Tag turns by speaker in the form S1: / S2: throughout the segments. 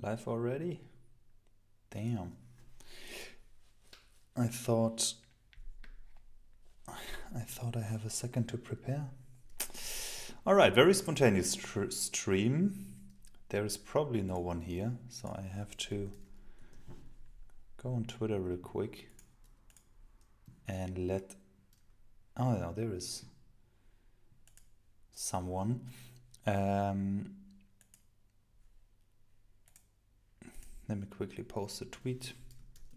S1: Live already? Damn. I thought I have a second to prepare. All right, very spontaneous stream. There is probably no one here, so I have to go on Twitter real quick and let... Oh, no, there is someone. Let me quickly post a tweet.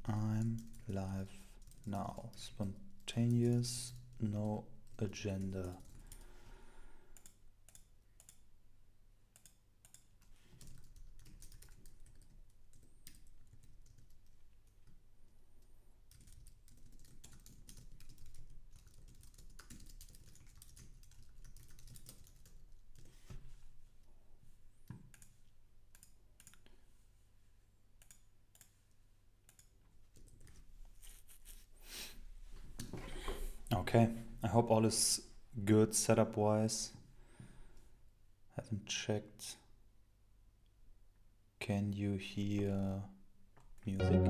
S1: I'm live now. Spontaneous, no agenda. Okay, I hope all is good setup wise. Haven't checked. Can you hear music?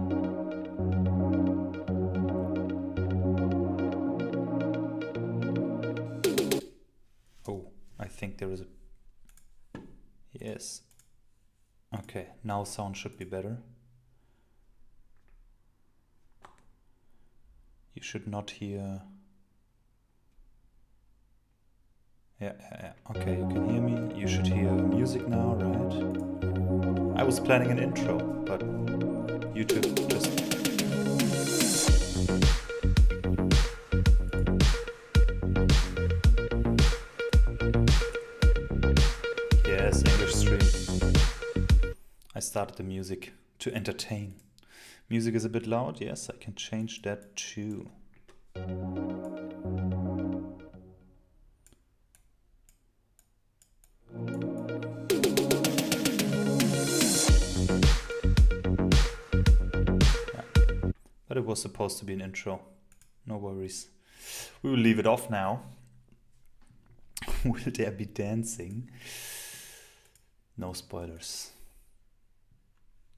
S1: Oh, I think there is a... Yes. Okay, now sound should be better. You should not hear... Yeah. Okay, you can hear me. You should hear music now, right? I was planning an intro, but YouTube just... Yes, English stream. I started the music to entertain. Music is a bit loud. Yes, I can change that too. But it was supposed to be an intro. No worries. We will leave it off now. Will there be dancing? No spoilers.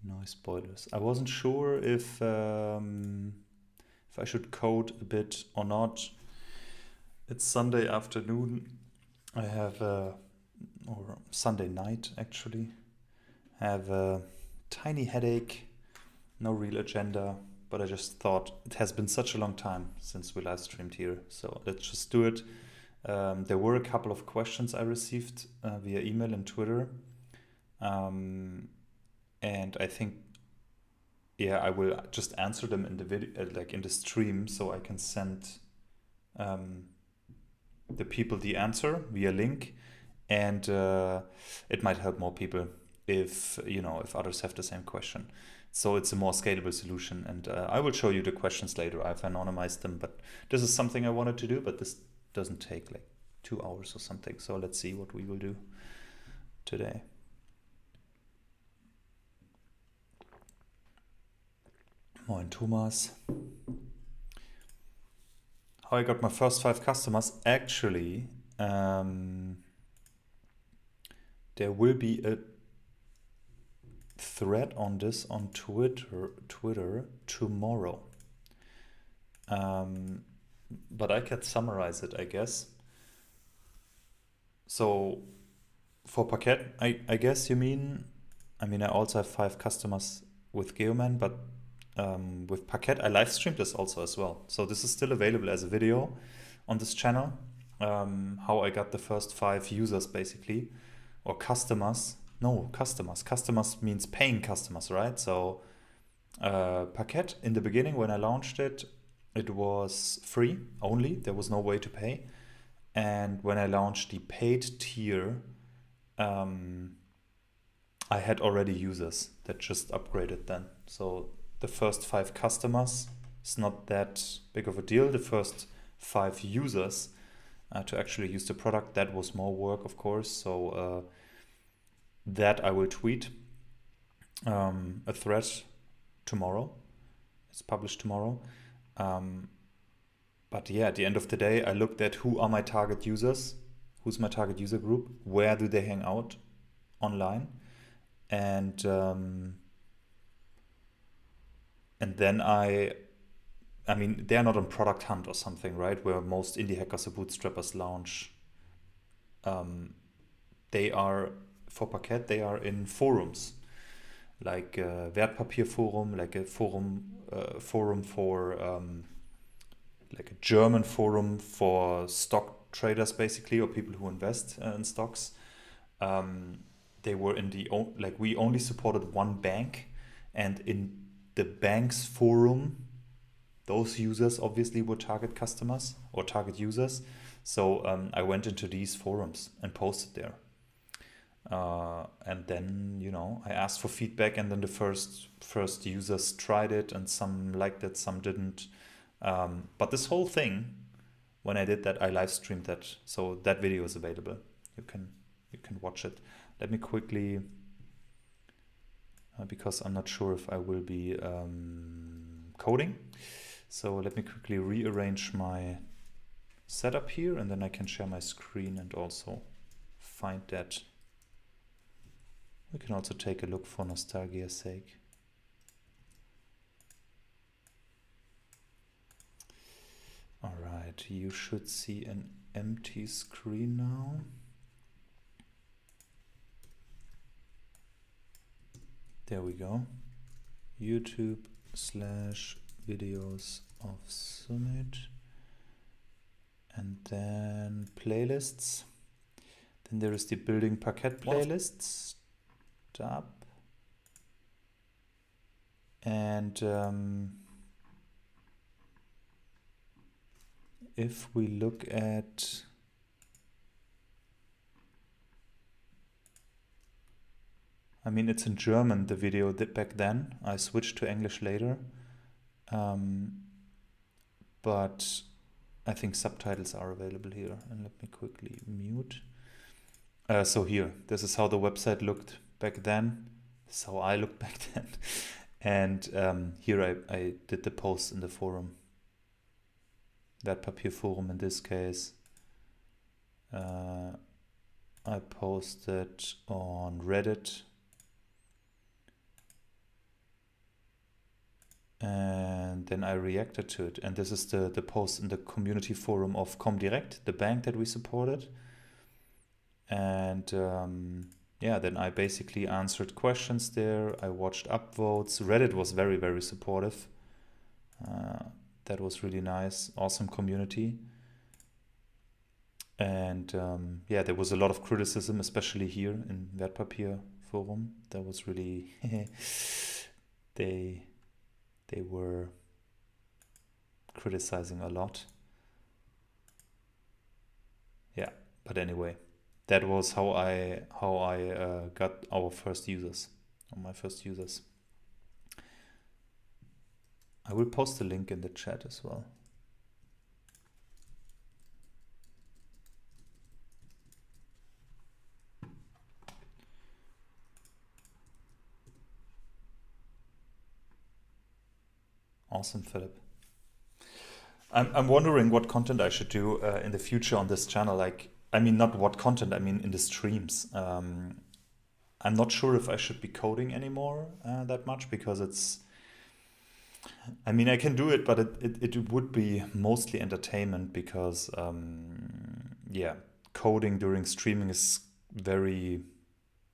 S1: No spoilers. I wasn't sure if I should code a bit or not. It's Sunday afternoon. I have or Sunday night actually. I have a tiny headache. No real agenda. But I just thought it has been such a long time since we live streamed here, so let's just do it. There were a couple of questions I received via email and Twitter, and I think, yeah, I will just answer them in the video, like in the stream, so I can send the people the answer via link, and it might help more people if if others have the same question. So it's a more scalable solution, and I will show you the questions later. I've anonymized them, but this is something I wanted to do, but this doesn't take like 2 hours or something. So let's see what we will do today. Moin Thomas. How I got my first 5 customers? Actually, there will be a thread on this on Twitter tomorrow. But I can summarize it, I guess. So for Paket, I guess you mean, I also have 5 customers with Geoman, but with Paket, I live streamed this also as well. So this is still available as a video on this channel. How I got the first 5 users basically, or customers. No, customers. Customers means paying customers, right? So Paket, in the beginning when I launched it, it was free only. There was no way to pay. And when I launched the paid tier, I had already users that just upgraded then. So the first 5 customers is not that big of a deal. The first 5 users to actually use the product, that was more work, of course. So that I will tweet a thread tomorrow. It's published tomorrow. But yeah, at the end of the day, I looked at who are my target users, who's my target user group, where do they hang out online, and then I mean, they're not on Product Hunt or something, right? Where most indie hackers or bootstrappers launch. They are, for Parquet, they are in forums, like Wertpapierforum, like a forum for, like a German forum for stock traders, basically, or people who invest in stocks. They were in the, like, we only supported one bank, and in the bank's forum, those users obviously were target customers or target users. So I went into these forums and posted there. And then, you know, I asked for feedback, and then the first users tried it, and some liked it, some didn't. But this whole thing, when I did that, I live streamed that, so that video is available. You can watch it. Let me quickly, because I'm not sure if I will be coding. So let me quickly rearrange my setup here, and then I can share my screen and also find that. We can also take a look for nostalgia's sake. All right, you should see an empty screen now. There we go. YouTube/videos of Summit. And then playlists. Then there is the building Parquet playlists. Tab. And if we look at I mean, it's in German, the video back then. I switched to English later. But I think subtitles are available here. And let me quickly mute. So here, this is how the website looked back then. This is how I looked back then. And here I did the post in the forum. Wertpapierforum in this case. I posted on Reddit. And then I reacted to it. And this is the post in the community forum of Comdirect, the bank that we supported. And yeah, then I basically answered questions there. I watched upvotes. Reddit was very, very supportive. That was really nice. Awesome community. And yeah, there was a lot of criticism, especially here in Wertpapier forum. That was really they were criticizing a lot. Yeah, but anyway, that was how I got our first users, or my first users. I will post the link in the chat as well. Awesome, Philip. I'm wondering what content I should do in the future on this channel. Like, I mean, not what content, I mean in the streams. I'm not sure if I should be coding anymore that much, because it's, I mean, I can do it, but it would be mostly entertainment, because yeah, coding during streaming is very,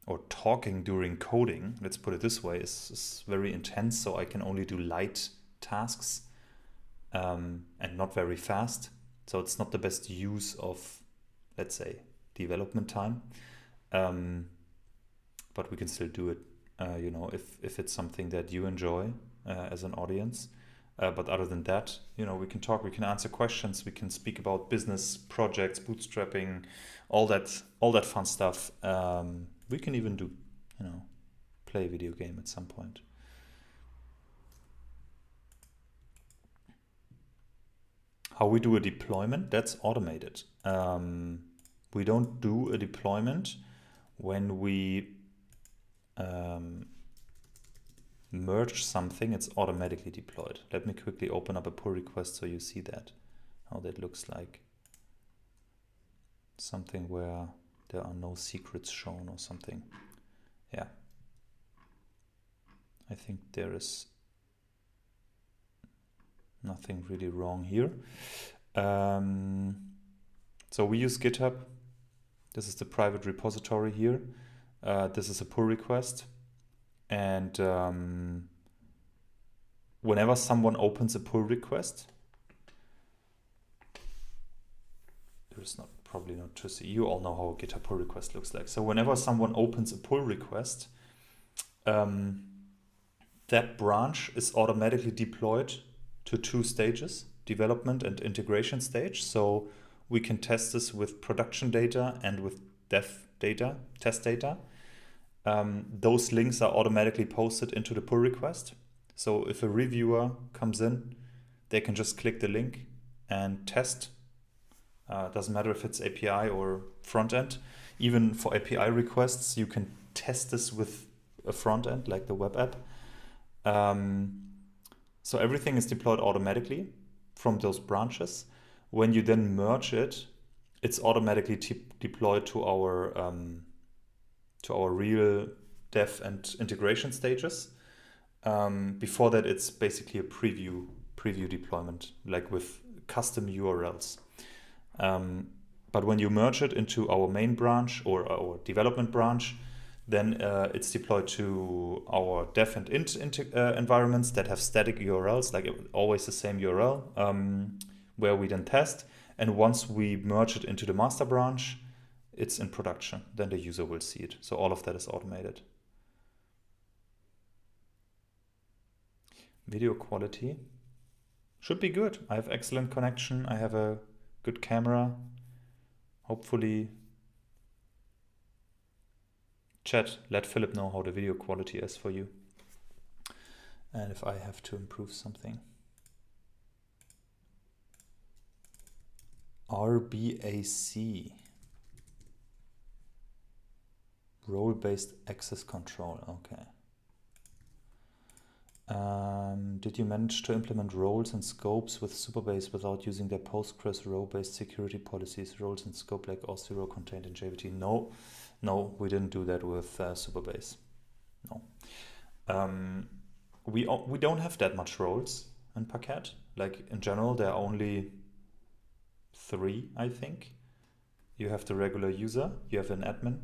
S1: or talking during coding, let's put it this way, is very intense. So I can only do light tasks and not very fast. So it's not the best use of, let's say, development time. But we can still do it, you know, if it's something that you enjoy as an audience. But other than that, you know, we can talk, we can answer questions, we can speak about business projects, bootstrapping, all that fun stuff. We can even do, you know, play a video game at some point. How we do a deployment, that's automated. We don't do a deployment when we merge something. It's automatically deployed. Let me quickly open up a pull request so you see that, how that looks like. Something where there are no secrets shown or something. Yeah, I think there is nothing really wrong here. So we use GitHub. This is the private repository here. This is a pull request. And whenever someone opens a pull request, there's probably not to see. You all know how a GitHub pull request looks like. So whenever someone opens a pull request, that branch is automatically deployed to 2 stages, development and integration stage. So we can test this with production data and with dev data, test data. Those links are automatically posted into the pull request. So if a reviewer comes in, they can just click the link and test. Doesn't matter if it's API or front end. Even for API requests, you can test this with a front end, like the web app. So everything is deployed automatically from those branches. When you then merge it, it's automatically deployed to our real dev and integration stages. Before that, it's basically a preview deployment, like with custom URLs. But when you merge it into our main branch or our development branch, then it's deployed to our dev and int environments that have static URLs, like always the same URL, where we then test. And once we merge it into the master branch, it's in production. Then the user will see it. So all of that is automated. Video quality should be good. I have excellent connection. I have a good camera. Hopefully, chat, let Philip know how the video quality is for you. And if I have to improve something. RBAC. Role-based access control. Okay. Did you manage to implement roles and scopes with Supabase without using their Postgres row-based security policies? Roles and scope like Auth0 contained in JVT? No, we didn't do that with Supabase. No. We don't have that much roles in Parquet. Like in general, there are only 3, I think. You have the regular user, you have an admin,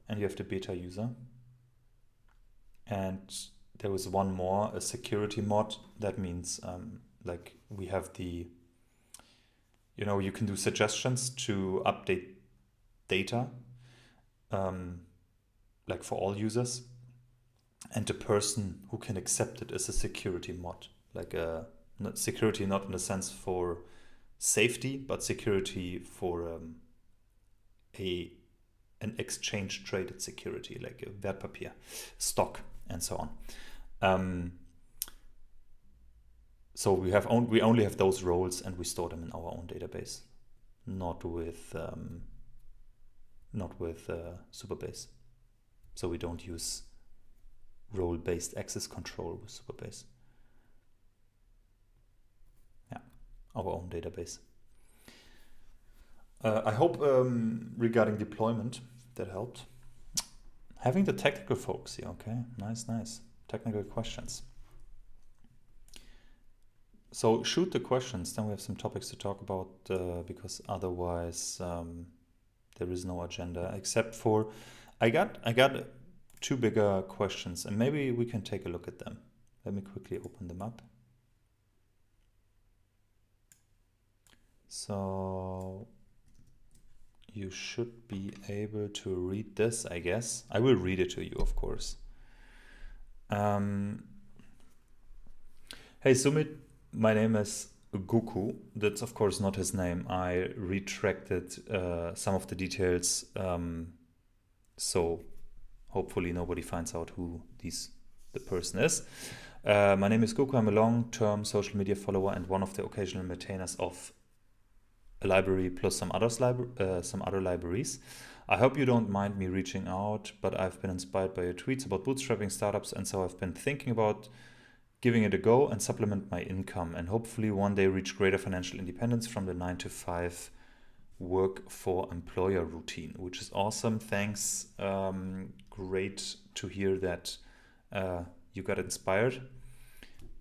S1: and you have the beta user. And there was one more, a security mod. That means like we have the, you can do suggestions to update data, like for all users. And the person who can accept it is a security mod, like security not in the sense for safety, but security for an exchange traded security, like a Wertpapier, stock, and so on. So we only have those roles, and we store them in our own database, not with Supabase. So we don't use role-based access control with Supabase. Yeah, our own database. I hope regarding deployment that helped. Having the technical folks here, okay, nice. Technical questions. So shoot the questions, then we have some topics to talk about because otherwise there is no agenda except for I got 2 bigger questions, and maybe we can take a look at them. Let me quickly open them up. So you should be able to read this, I guess. I will read it to you, of course. Hey Sumit, my name is Goku. That's of course not his name. I retracted some of the details, so hopefully nobody finds out who the person is. My name is Goku. I'm a long-term social media follower and one of the occasional maintainers of a library plus some other libraries. I hope you don't mind me reaching out, but I've been inspired by your tweets about bootstrapping startups, and so I've been thinking about giving it a go and supplement my income, and hopefully one day reach greater financial independence from the 9-to-5 work for employer routine, which is awesome. Thanks. Great to hear that you got inspired.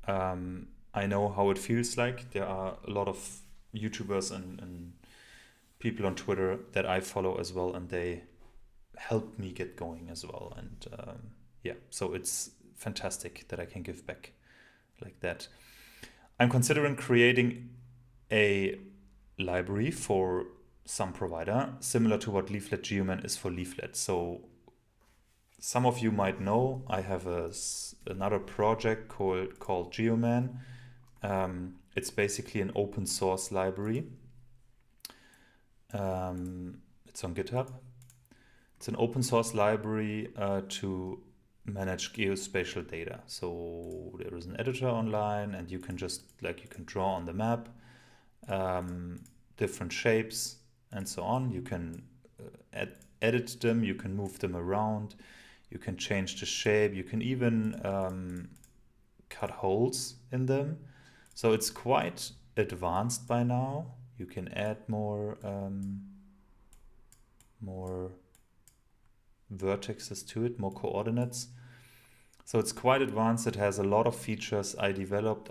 S1: I know how it feels like. There are a lot of YouTubers and people on Twitter that I follow as well, and they helped me get going as well. And yeah, so it's fantastic that I can give back like that. I'm considering creating a library for some provider, similar to what Leaflet Geoman is for Leaflet. So some of you might know I have another project called Geoman. It's basically an open source library. It's on GitHub. It's an open source library to manage geospatial data. So there is an editor online, and you can just you can draw on the map, different shapes and so on. You can edit them, you can move them around, you can change the shape, you can even cut holes in them. So it's quite advanced by now. You can add more vertices to it, more coordinates. So it's quite advanced. It has a lot of features I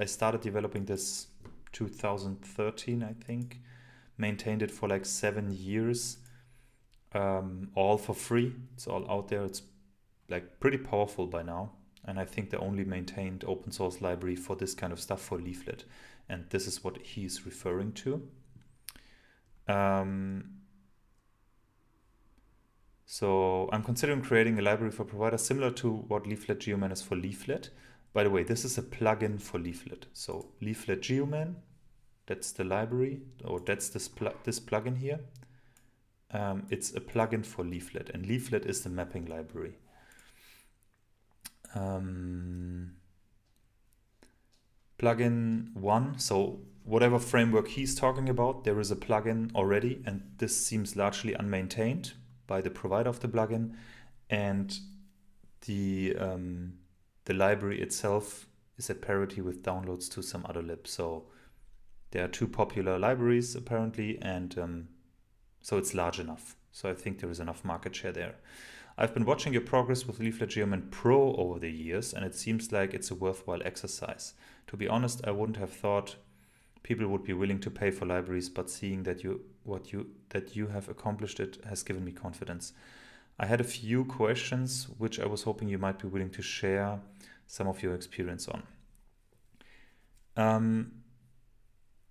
S1: started developing this 2013, I think. Maintained it for like 7 years, all for free. It's all out there. It's like pretty powerful by now. And I think the only maintained open source library for this kind of stuff for Leaflet. And this is what he's referring to. So I'm considering creating a library for providers similar to what Leaflet Geoman is for Leaflet. By the way, this is a plugin for Leaflet. So Leaflet Geoman, that's the library, or that's this plugin here. It's a plugin for Leaflet, and Leaflet is the mapping library. Plugin 1, so whatever framework he's talking about, there is a plugin already, and this seems largely unmaintained by the provider of the plugin, and the library itself is at parity with downloads to some other lib. So there are 2 popular libraries apparently, and so it's large enough. So I think there is enough market share there. I've been watching your progress with Leaflet Geoman Pro over the years, and it seems like it's a worthwhile exercise. To be honest, I wouldn't have thought people would be willing to pay for libraries, but seeing that you have accomplished it has given me confidence. I had a few questions which I was hoping you might be willing to share some of your experience on.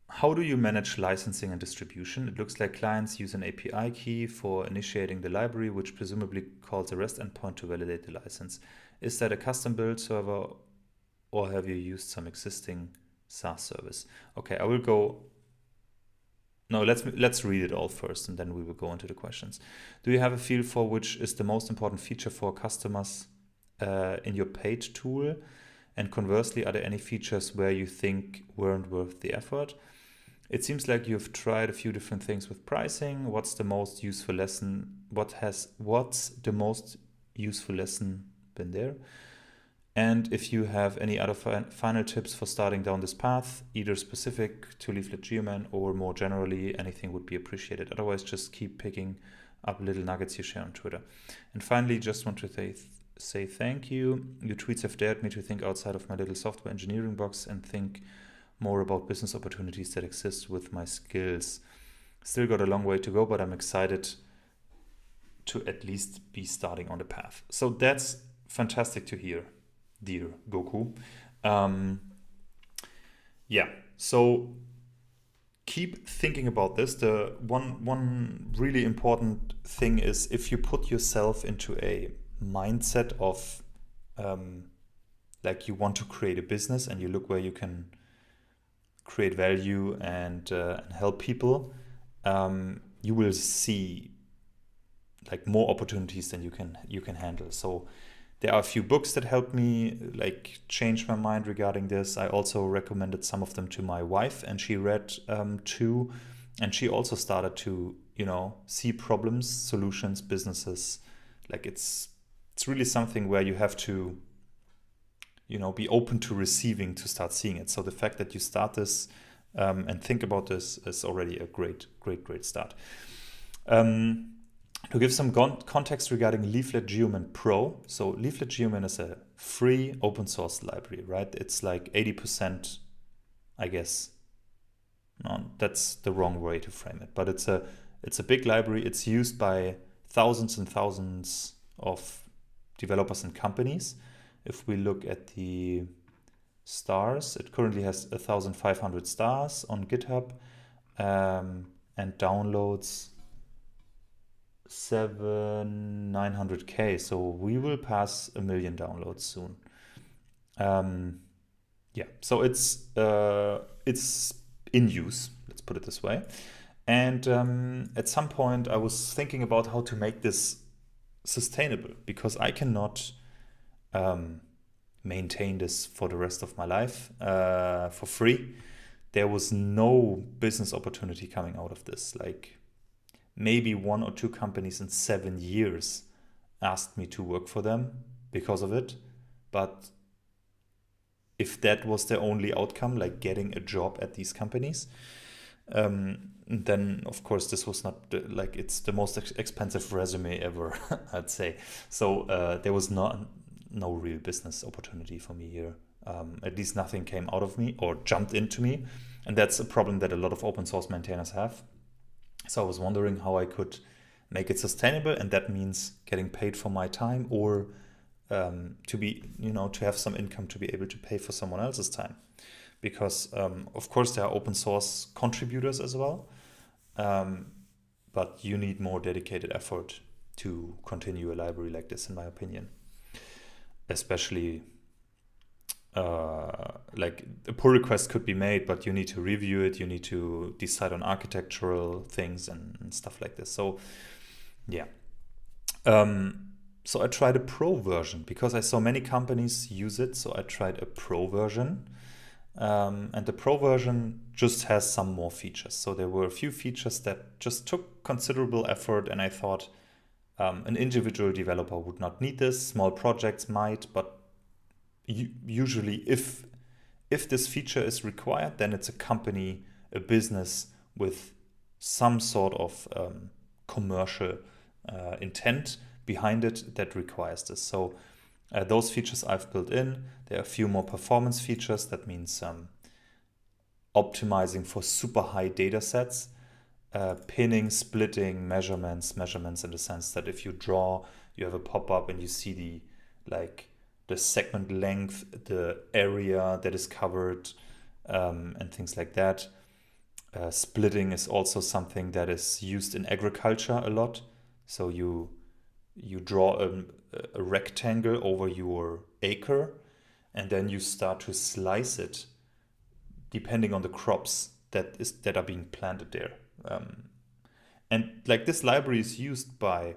S1: How do you manage licensing and distribution? It looks like clients use an API key for initiating the library, which presumably calls a REST endpoint to validate the license. Is that a custom build server, or have you used some existing SaaS service? Okay, I will go. No, let's read it all first, and then we will go into the questions. Do you have a feel for which is the most important feature for customers in your paid tool? And conversely, are there any features where you think weren't worth the effort? It seems like you've tried a few different things with pricing. What's the most useful lesson? What's the most useful lesson been there? And if you have any other final tips for starting down this path, either specific to Leaflet Geoman or more generally, anything would be appreciated. Otherwise, just keep picking up little nuggets you share on Twitter. And finally, just want to say thank you. Your tweets have dared me to think outside of my little software engineering box and think more about business opportunities that exist with my skills. Still got a long way to go, but I'm excited to at least be starting on the path. So that's fantastic to hear, dear Goku. Yeah, so keep thinking about this. The one really important thing is if you put yourself into a mindset of like you want to create a business and you look where you can create value and help people, you will see like more opportunities than you can handle. So there are a few books that helped me like change my mind regarding this. I also recommended some of them to my wife, and she read 2, and she also started to see problems, solutions, businesses. Like it's really something where you have to be open to receiving to start seeing it. So the fact that you start this and think about this is already a great start. To give some context regarding Leaflet Geomin Pro, so Leaflet Geomin is a free open source library, right? It's like 80%, I guess. No, that's the wrong way to frame it, but it's a big library. It's used by thousands and thousands of developers and companies. If we look at the stars, it currently has 1,500 stars on GitHub, and downloads 900K. So we will pass 1 million downloads soon. Yeah, so it's in use. Let's put it this way. And at some point, I was thinking about how to make this sustainable, because I cannot maintain this for the rest of my life for free. There was no business opportunity coming out of this. Like, maybe 1 or 2 companies in 7 years asked me to work for them because of it. But if that was the only outcome, like getting a job at these companies, then of course this was not like, it's the most expensive resume ever, I'd say. So there was no real business opportunity for me here. At least nothing came out of me or jumped into me. And that's a problem that a lot of open source maintainers have. So I was wondering how I could make it sustainable, and that means getting paid for my time, or to be, to have some income to be able to pay for someone else's time. Because of course there are open source contributors as well, but you need more dedicated effort to continue a library like this, in my opinion. Especially like a pull request could be made, but you need to review it, you need to decide on architectural things and stuff like this. So yeah. So I tried a pro version because I saw many companies use it. So I tried a pro version. And the pro version just has some more features. So there were a few features that just took considerable effort, and I thought an individual developer would not need this. Small projects might, but usually if this feature is required, then it's a company, a business with some sort of commercial intent behind it that requires this. So those features I've built in. There are a few more performance features. That means optimizing for super high data sets, pinning, splitting, measurements in the sense that if you draw, you have a pop-up and you see the segment length, the area that is covered, and things like that. Splitting is also something that is used in agriculture a lot. So you draw a rectangle over your acre, and then you start to slice it depending on the crops that are being planted there. And like, this library is used by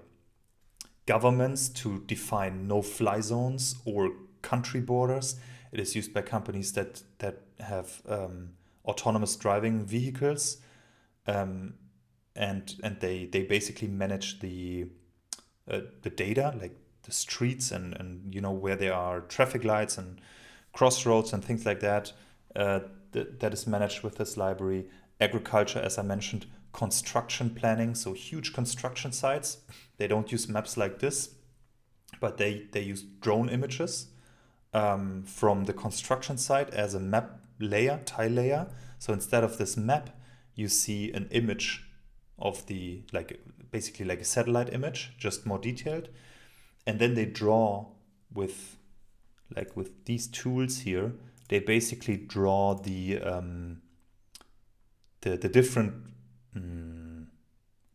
S1: governments to define no-fly zones or country borders. It is used by companies that have autonomous driving vehicles, and they basically manage the data, like the streets and where there are traffic lights and crossroads and things like that. That is managed with this library. Agriculture, as I mentioned, construction planning, so huge construction sites. They don't use maps like this, but they use drone images from the construction site as a map layer, tile layer. So instead of this map, you see an image of basically like a satellite image, just more detailed. And then they draw with these tools here. They basically draw the different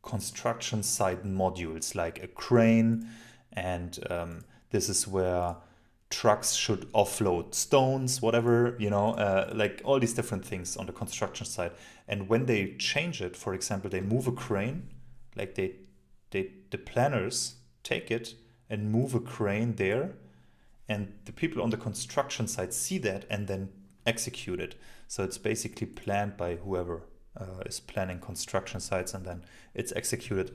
S1: construction site modules, like a crane, and this is where trucks should offload stones, whatever, like all these different things on the construction site. And when they change it, for example, they move a crane, like the planners take it and move a crane there, and the people on the construction site see that and then execute it. So it's basically planned by whoever is planning construction sites, and then it's executed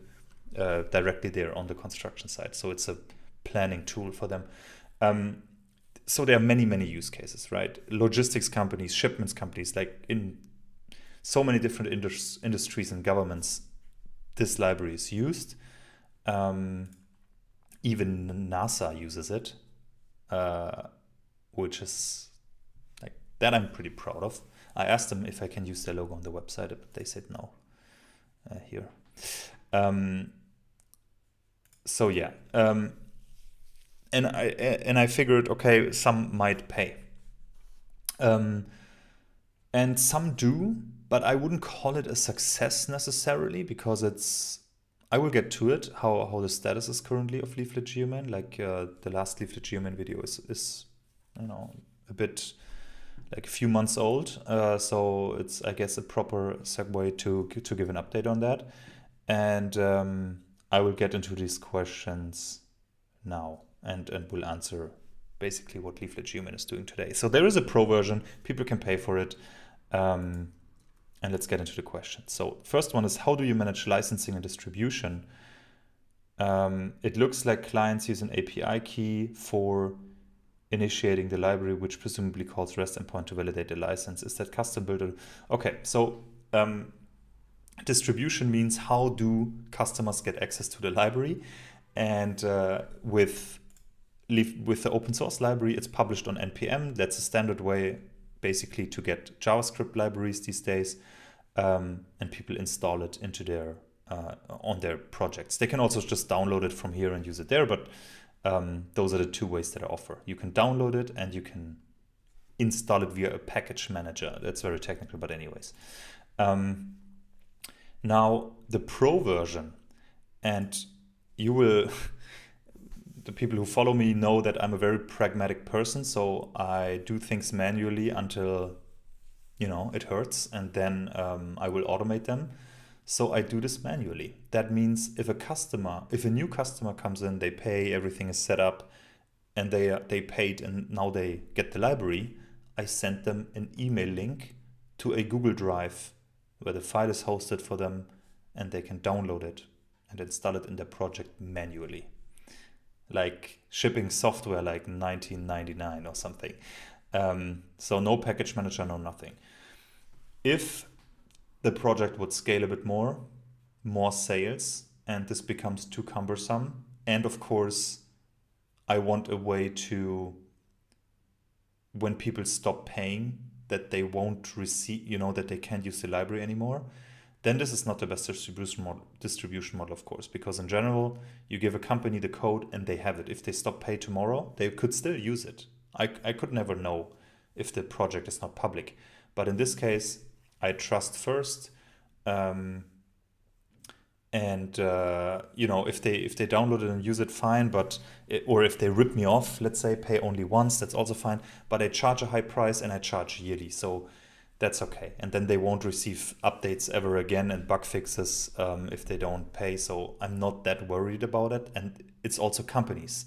S1: directly there on the construction site. So it's a planning tool for them. So there are many use cases, right? Logistics companies, shipments companies, like in so many different industries and governments, this library is used. Even NASA uses it, which is like that I'm pretty proud of. I asked them if I can use their logo on the website, but they said no. Here. So yeah, and I figured, okay, some might pay, and some do, but I wouldn't call it a success necessarily, because it's, I will get to it, how the status is currently of Leaflet Geoman. Like the last Leaflet Geoman video is a bit like a few months old, so it's, I guess, a proper segue to give an update on that. And I will get into these questions now and will answer basically what Leaflet Geoman is doing today. So there is a pro version, people can pay for it. And let's get into the questions. So first one is, how do you manage licensing and distribution? It looks like clients use an API key for initiating the library, which presumably calls REST endpoint to validate the license. Is that custom built? Okay, so distribution means how do customers get access to the library, and with the open source library, it's published on NPM. That's a standard way basically to get JavaScript libraries these days, and people install it into their on their projects. They can also just download it from here and use it there, but those are the two ways that I offer. You can download it and you can install it via a package manager. That's very technical, but anyways. Now the pro version, and you will, the people who follow me know that I'm a very pragmatic person, so I do things manually until, it hurts, and then I will automate them. So I do this manually. That means if a new customer comes in, they pay, everything is set up, and they paid, and now they get the library, I send them an email link to a Google Drive where the file is hosted for them, and they can download it and install it in their project manually. Like shipping software like 1999 or something. So no package manager, no nothing. If the project would scale a bit more sales, and this becomes too cumbersome, and of course I want a way to, when people stop paying, that they won't receive, that they can't use the library anymore, then this is not the best distribution model, of course, because in general, you give a company the code and they have it. If they stop pay tomorrow, they could still use it. I could never know if the project is not public. But in this case, I trust first. If they download it and use it, fine. Or if they rip me off, let's say, pay only once, that's also fine. But I charge a high price and I charge yearly. So that's okay. And then they won't receive updates ever again and bug fixes if they don't pay. So I'm not that worried about it. And it's also companies.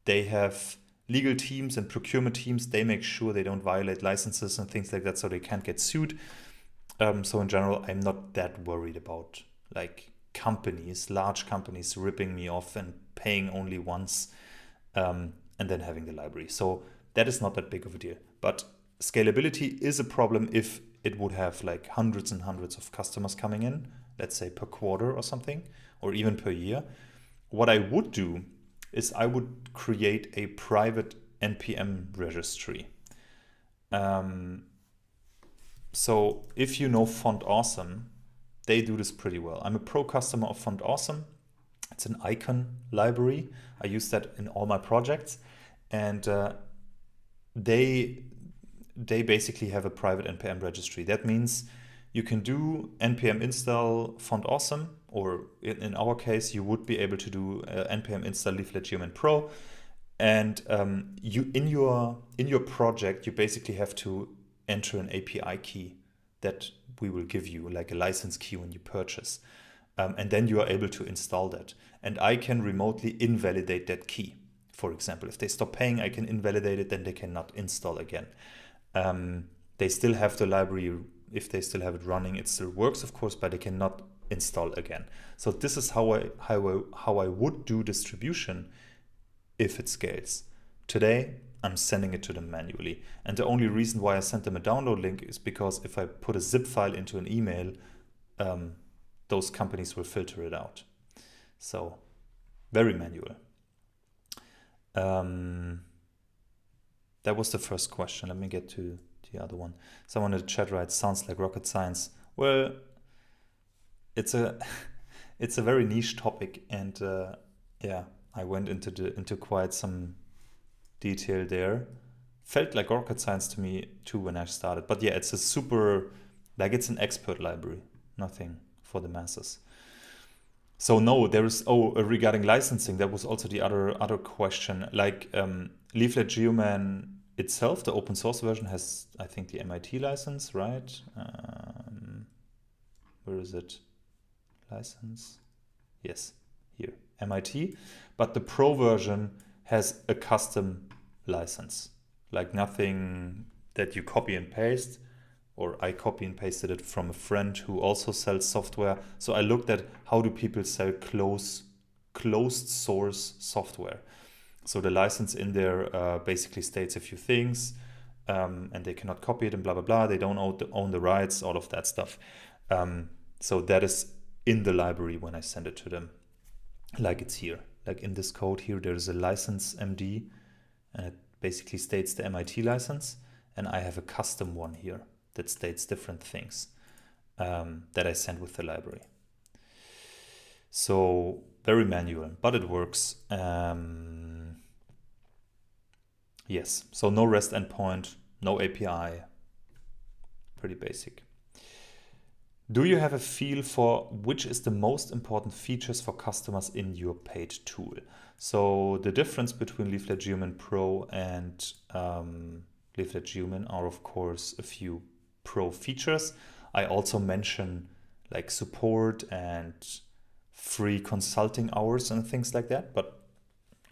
S1: They have legal teams and procurement teams. They make sure they don't violate licenses and things like that, so they can't get sued. So in general, I'm not that worried about like companies, large companies ripping me off and paying only once and then having the library. So that is not that big of a deal. But scalability is a problem if it would have like hundreds and hundreds of customers coming in, let's say per quarter or something, or even per year. What I would do is I would create a private NPM registry. So if you know Font Awesome, they do this pretty well. I'm a pro customer of Font Awesome. It's an icon library. I use that in all my projects. And they basically have a private NPM registry. That means you can do NPM install Font Awesome, or in our case, you would be able to do NPM install Leaflet Geoman Pro. And you in your project, you basically have to enter an API key that we will give you, like a license key when you purchase. And then you are able to install that. And I can remotely invalidate that key. For example, if they stop paying, I can invalidate it, then they cannot install again. They still have the library. If they still have it running, it still works, of course, but they cannot install again. So this is how I would do distribution if it scales. Today, I'm sending it to them manually. And the only reason why I sent them a download link is because if I put a zip file into an email, those companies will filter it out. So Very manual. That was the first question. Let me get to the other one. Someone in the chat writes, sounds like rocket science. Well, it's a it's a very niche topic, and yeah, I went into quite some detail there. Felt like rocket science to me too when I started. But yeah, it's a super, like it's an expert library, nothing for the masses. So no, there is, regarding licensing, that was also the other question. Like Leaflet Geoman itself, the open source version has, I think, the MIT license, right? Where is it? License? Yes, here, MIT. But the pro version has a custom license, like nothing that you copy and paste, or I copy and pasted it from a friend who also sells software. So I looked at how do people sell closed source software. So the license in there basically states a few things, and they cannot copy it and blah, blah, blah. They don't own the rights, all of that stuff. So that is in the library when I send it to them, like it's here. Like in this code here, there's a license MD, and it basically states the MIT license, and I have a custom one here that states different things that I send with the library. So very manual, but it works. Yes, so no REST endpoint, no API, pretty basic. Do you have a feel for which is the most important features for customers in your paid tool? So the difference between Leaflet Geoman Pro and Leaflet Geoman are, of course, a few pro features. I also mention like support and free consulting hours and things like that, but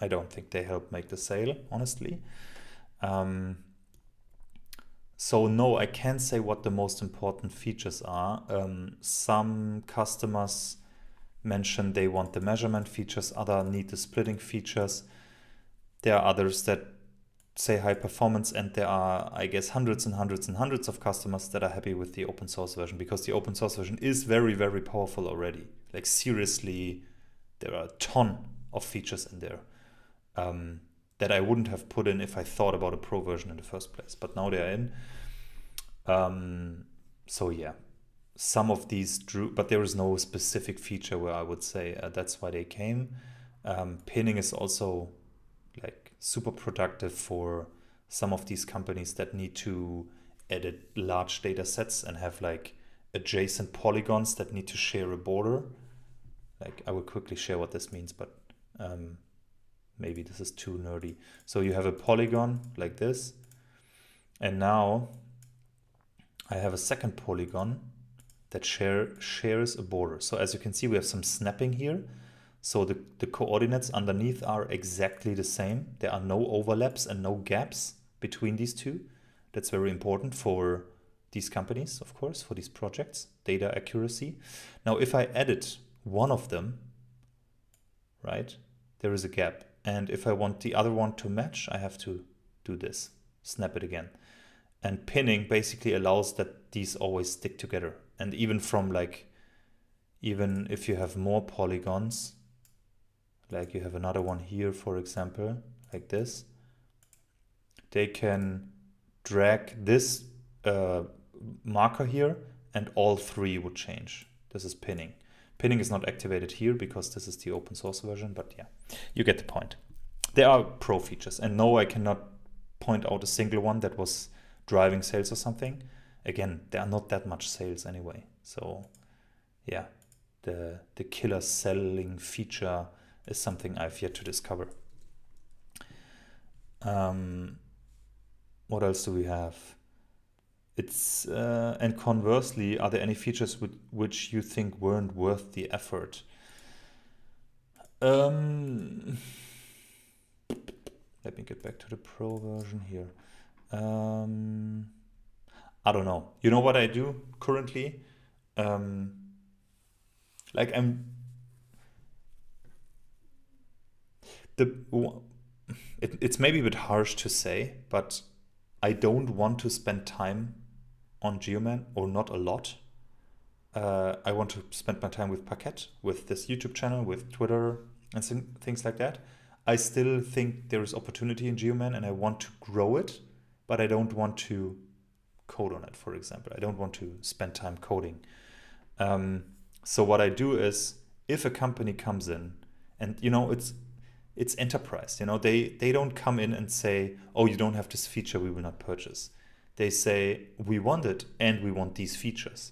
S1: I don't think they help make the sale, honestly. So no, I can't say what the most important features are. Some customers mention they want the measurement features, others need the splitting features. There are others that say high performance, and there are, I guess, hundreds and hundreds and hundreds of customers that are happy with the open source version, because the open source version is very, very powerful already. Like seriously, there are a ton of features in there that I wouldn't have put in if I thought about a pro version in the first place, but now they're in. So yeah, some of these drew, but there is no specific feature where I would say that's why they came. Pinning is also like super productive for some of these companies that need to edit large data sets and have like adjacent polygons that need to share a border. Like I will quickly share what this means, but maybe this is too nerdy. So you have a polygon like this, and now I have a second polygon that shares a border. So as you can see, we have some snapping here. So the coordinates underneath are exactly the same. There are no overlaps and no gaps between these two. That's very important for these companies, of course, for these projects, data accuracy. Now, if I edit one of them, right, there is a gap. And if I want the other one to match, I have to do this, snap it again. And pinning basically allows that these always stick together. And even from like, even if you have more polygons, like you have another one here, for example, like this, they can drag this marker here and all three would change. This is pinning. Pinning is not activated here because this is the open source version, but yeah, you get the point. There are pro features, and no, I cannot point out a single one that was driving sales or something. Again, there are not that much sales anyway. So yeah, the killer selling feature is something I've yet to discover. What else do we have? It's and conversely, are there any features which you think weren't worth the effort? Let me get back to the pro version here. I don't know. You know what I do currently? Like it's maybe a bit harsh to say, but I don't want to spend time on Geoman, or not a lot. I want to spend my time with Paket, with this YouTube channel, with Twitter, and things like that. I still think there is opportunity in Geoman and I want to grow it, but I don't want to code on it, for example. I don't want to spend time coding. So what I do is, if a company comes in, and it's enterprise, they don't come in and say, oh, you don't have this feature, we will not purchase. They say, we want it and we want these features.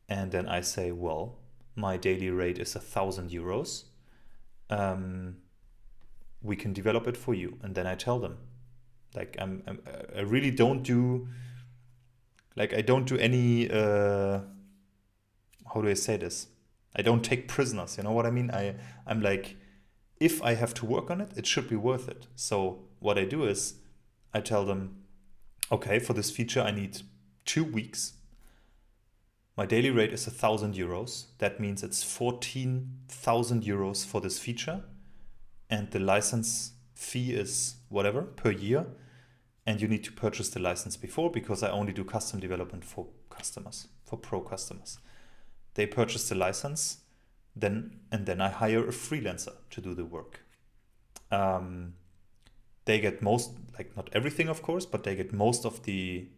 S1: And then I say, well, my daily rate is 1,000 euros. We can develop it for you. And then I tell them, like, I really don't do, like, I don't do any, how do I say this? I don't take prisoners, you know what I mean? I'm like, if I have to work on it, it should be worth it. So what I do is I tell them, okay, for this feature, I need 2 weeks. My daily rate is 1,000 euros. That means it's 14,000 euros for this feature. And the license fee is whatever per year. And you need to purchase the license before, because I only do custom development for customers, for pro customers. They purchase the license, then I hire a freelancer to do the work. They get most, like not everything of course, but they get most of the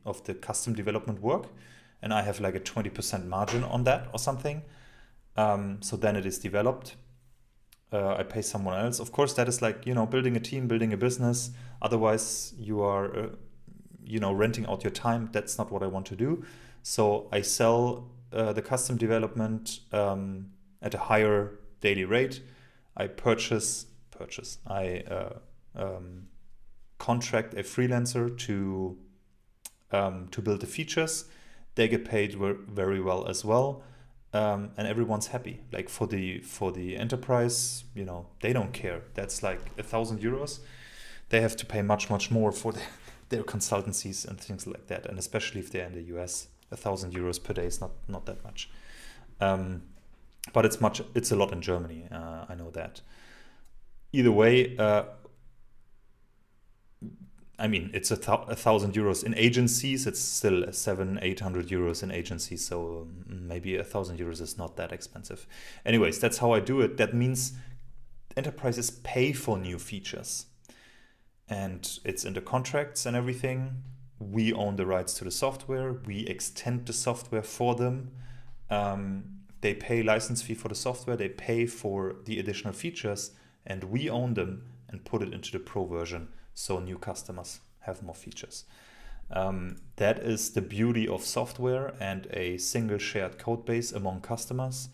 S1: custom development work, and I have like a 20% margin on that or something. So then it is developed. I pay someone else. Of course, that is like, building a team, building a business. Otherwise, you are, renting out your time. That's not what I want to do. So I sell the custom development at a higher daily rate. I contract a freelancer to build the features. They get paid very well as well. And everyone's happy. Like for the enterprise, they don't care. That's like 1,000 euros. They have to pay much more for their consultancies and things like that. And especially if they're in the US, 1,000 euros per day is not that much. But it's a lot in Germany. I know that. Either way, it's 1,000 euros in agencies. It's still 700-800 euros in agencies. So maybe 1,000 euros is not that expensive. Anyways, that's how I do it. That means enterprises pay for new features, and it's in the contracts and everything. We own the rights to the software. We extend the software for them. They pay license fee for the software. They pay for the additional features, and we own them and put it into the pro version. So new customers have more features. That is the beauty of software and a single shared code base among customers.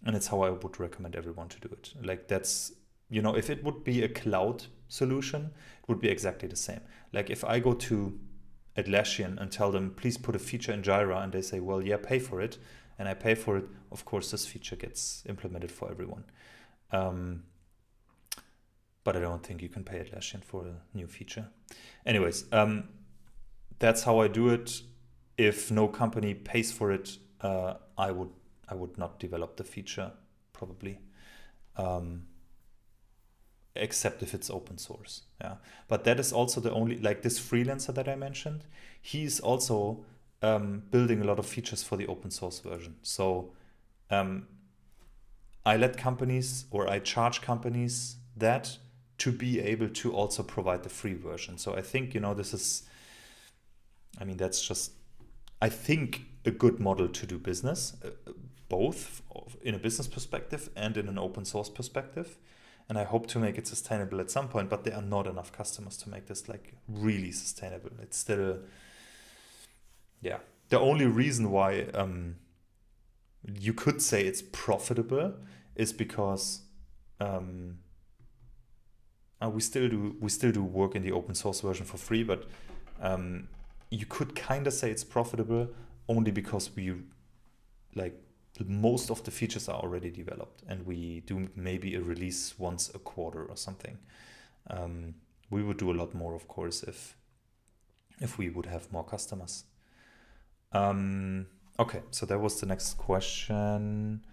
S1: And it's how I would recommend everyone to do it. Like that's, if it would be a cloud solution, it would be exactly the same. Like if I go to Atlassian and tell them, please put a feature in Jira, and they say, well, yeah, pay for it. And I pay for it. Of course, this feature gets implemented for everyone. But I don't think you can pay Atlassian for a new feature. Anyways, that's how I do it. If no company pays for it, I would not develop the feature probably, except if it's open source. Yeah, but that is also the only, like this freelancer that I mentioned. He's also building a lot of features for the open source version. So I let companies, or I charge companies that to be able to also provide the free version. So I think, this is, that's just, I think, a good model to do business, both in a business perspective and in an open source perspective. And I hope to make it sustainable at some point, but there are not enough customers to make this like really sustainable. It's still, the only reason why you could say it's profitable is because we still do work in the open source version for free, but you could kind of say it's profitable only because we most of the features are already developed, and we do maybe a release once a quarter or something. We would do a lot more, of course, if we would have more customers. Okay, so that was the next question.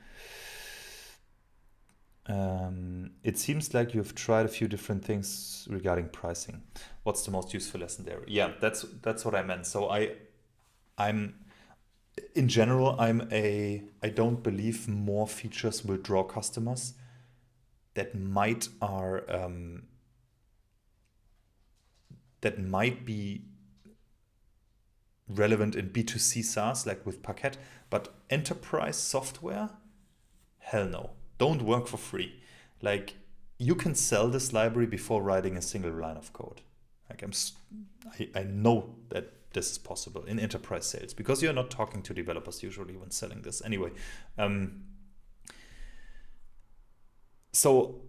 S1: It seems like you've tried a few different things regarding pricing. What's the most useful lesson there? Yeah, that's what I meant. So I'm in general, I don't believe more features will draw customers. that might be relevant in B2C SaaS, like with Paket, but enterprise software, hell no. Don't work for free. Like, you can sell this library before writing a single line of code. Like, I know that this is possible in enterprise sales, because you're not talking to developers usually when selling this. Anyway, so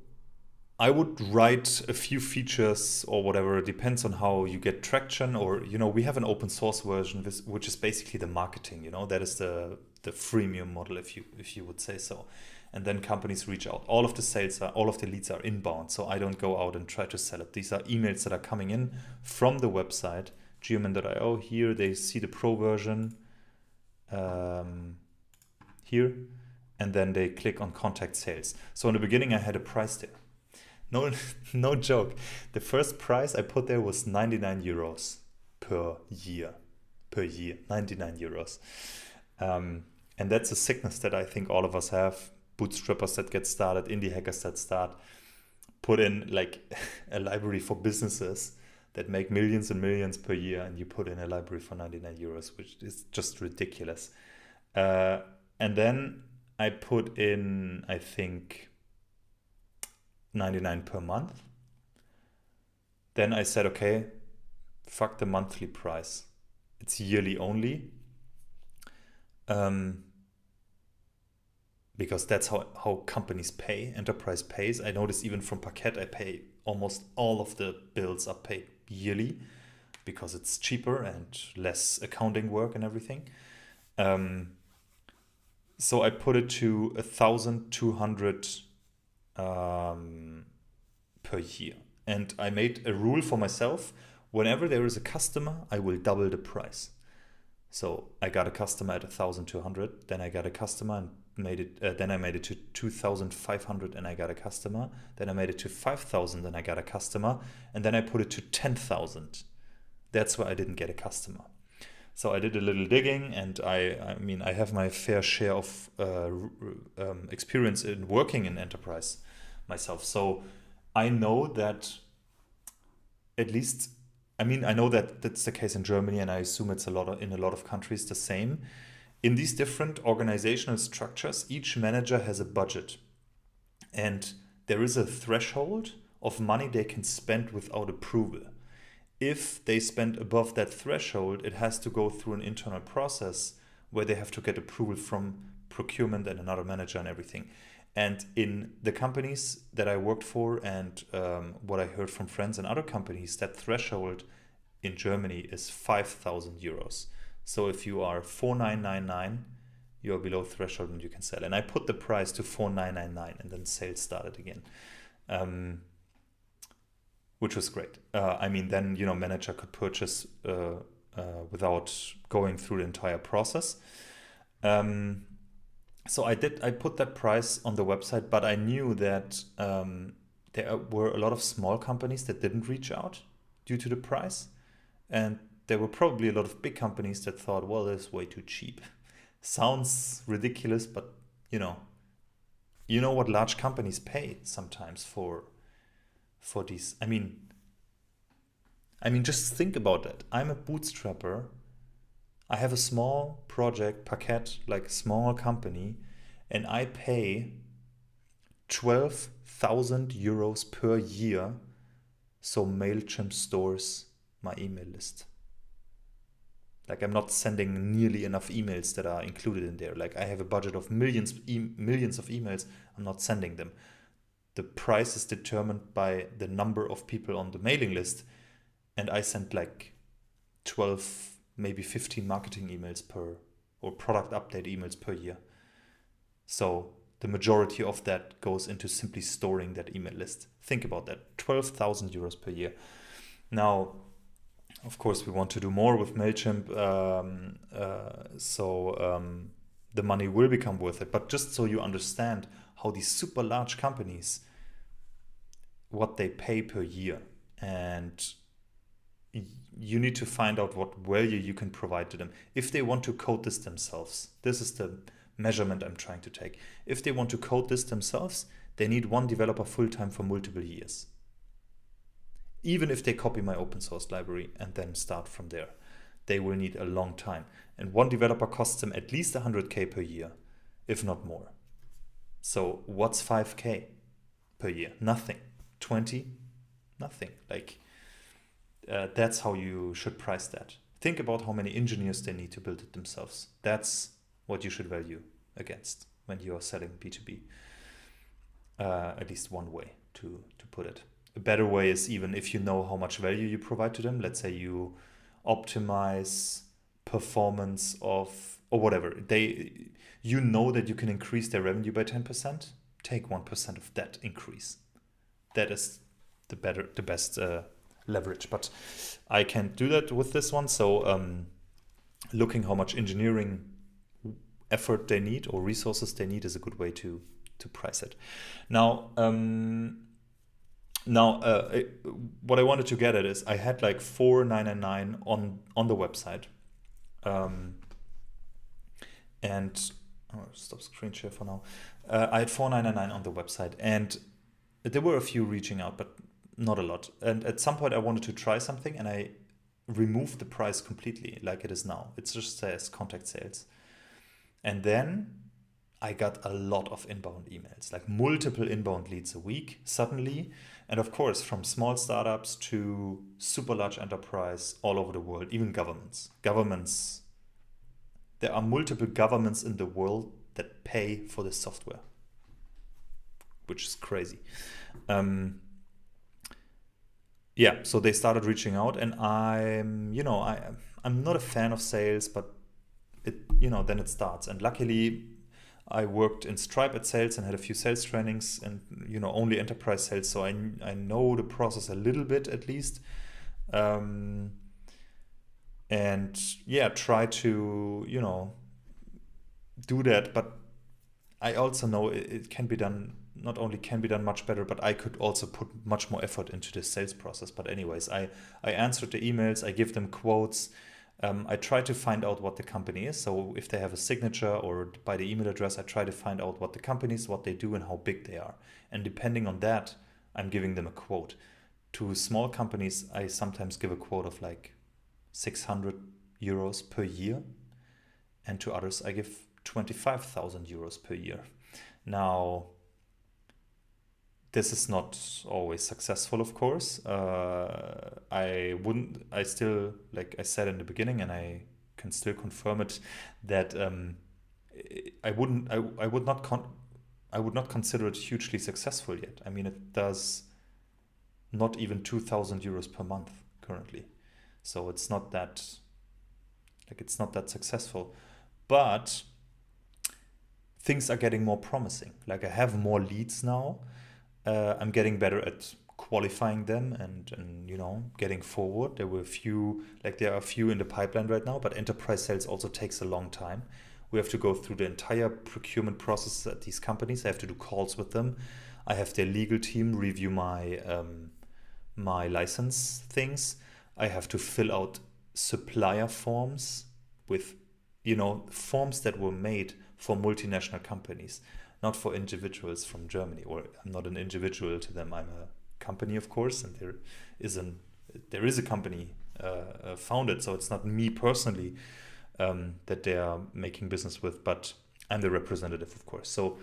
S1: I would write a few features or whatever. It depends on how you get traction, or, we have an open source version, which is basically the marketing, that is the freemium model, if you would say so. And then companies reach out. All of the leads are inbound. So I don't go out and try to sell it. These are emails that are coming in from the website, geoman.io. Here they see the pro version here, and then they click on contact sales. So in the beginning, I had a price there. No joke. The first price I put there was 99 euros per year, 99 euros. And that's a sickness that I think all of us have. Bootstrappers that get started, indie hackers that start, put in like a library for businesses that make millions and millions per year, and you put in a library for 99 euros, which is just ridiculous. And then I put in, I think, 99 per month. Then I said, okay, fuck the monthly price. It's yearly only. Because that's how companies pay, enterprise pays. I noticed even from Paket, I pay almost all of the bills are paid yearly because it's cheaper and less accounting work and everything. So I put it to 1,200 per year. And I made a rule for myself. Whenever there is a customer, I will double the price. So I got a customer at 1,200, then I got a customer and then I made it to 2,500 and I got a customer. Then I made it to 5,000 and I got a customer. And then I put it to 10,000. That's where I didn't get a customer. So I did a little digging, and I have my fair share of experience in working in enterprise myself. So I know that at least, I know that that's the case in Germany, and I assume it's in a lot of countries the same. In these different organizational structures, each manager has a budget, and there is a threshold of money they can spend without approval. If they spend above that threshold, it has to go through an internal process where they have to get approval from procurement and another manager and everything. And in the companies that I worked for, and what I heard from friends and other companies, that threshold in Germany is 5,000 euros. So if you are 4,999, you're below threshold and you can sell. And I put the price to 4,999, and then sales started again, which was great. Then manager could purchase without going through the entire process. So I put that price on the website, but I knew that there were a lot of small companies that didn't reach out due to the price. And there were probably a lot of big companies that thought, well, that's way too cheap. Sounds ridiculous, but you know what large companies pay sometimes for these. Just think about that. I'm a bootstrapper. I have a small project, Paket, like a small company, and I pay 12,000 euros per year so MailChimp stores my email list. Like, I'm not sending nearly enough emails that are included in there. Like, I have a budget of millions of emails. I'm not sending them. The price is determined by the number of people on the mailing list. And I sent like 12, maybe 15 marketing emails or product update emails per year. So the majority of that goes into simply storing that email list. Think about that, 12,000 euros per year. Now, of course, we want to do more with MailChimp, so the money will become worth it. But just so you understand how these super large companies, what they pay per year, and you need to find out what value you can provide to them. If they want to code this themselves, this is the measurement I'm trying to take. If they want to code this themselves, They need one developer full-time for multiple years. Even if they copy my open source library and then start from there, they will need a long time. And one developer costs them at least 100K per year, if not more. So what's 5K per year? Nothing. 20? Nothing. Like, that's how you should price that. Think about how many engineers they need to build it themselves. That's what you should value against when you are selling B2B. At least one way to put it. A better way is even if you know how much value you provide to them. Let's say you optimize performance of, or whatever. You know that you can increase their revenue by 10%. Take 1% of that increase. That is the best leverage. But I can't do that with this one. So looking how much engineering effort they need or resources they need is a good way to price it. Now, what I wanted to get at is I had like $4.99 on the website, and stop screen share for now. I had $4.99 on the website, and there were a few reaching out, but not a lot. And at some point, I wanted to try something, and I removed the price completely, like it is now. It just says contact sales, and then I got a lot of inbound emails, like multiple inbound leads a week suddenly. And of course, from small startups to super large enterprise all over the world, even governments. There are multiple governments in the world that pay for this software, which is crazy. So they started reaching out, and I'm not a fan of sales, but then it starts. And luckily, I worked in Stripe at sales and had a few sales trainings and, only enterprise sales. So I know the process a little bit at least. Try to, do that. But I also know it can be done, not only can be done much better, but I could also put much more effort into the sales process. But anyways, I answered the emails, I give them quotes. I try to find out what the company is. So if they have a signature or by the email address, I try to find out what the company is, what they do, and how big they are. And depending on that, I'm giving them a quote. To small companies, I sometimes give a quote of like 600 euros per year. And to others, I give 25,000 euros per year. Now, this is not always successful, of course. I still, like I said in the beginning, and I can still confirm it, that I would not consider it hugely successful yet. I mean, it does not even 2,000 euros per month currently. So it's not that successful. But things are getting more promising. Like I have more leads now. I'm getting better at qualifying them and getting forward. There are a few in the pipeline right now, but enterprise sales also takes a long time. We have to go through the entire procurement process at these companies. I have to do calls with them. I have their legal team review my license things. I have to fill out supplier forms with forms that were made for multinational companies, not for individuals from Germany. Or I'm not an individual to them. I'm a company, of course, and there is a company founded. So it's not me personally that they are making business with, but I'm the representative, of course. So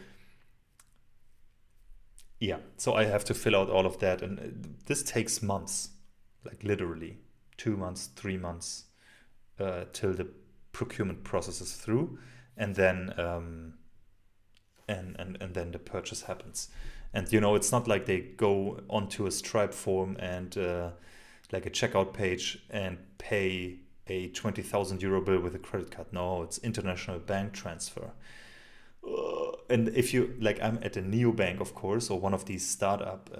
S1: I have to fill out all of that, and this takes months, like literally 2 months, 3 months, till the procurement process is through, and then and then the purchase happens. And it's not like they go onto a Stripe form and like a checkout page and pay a 20,000 euro bill with a credit card. No, it's international bank transfer. And if you I'm at a neobank, of course, or one of these startup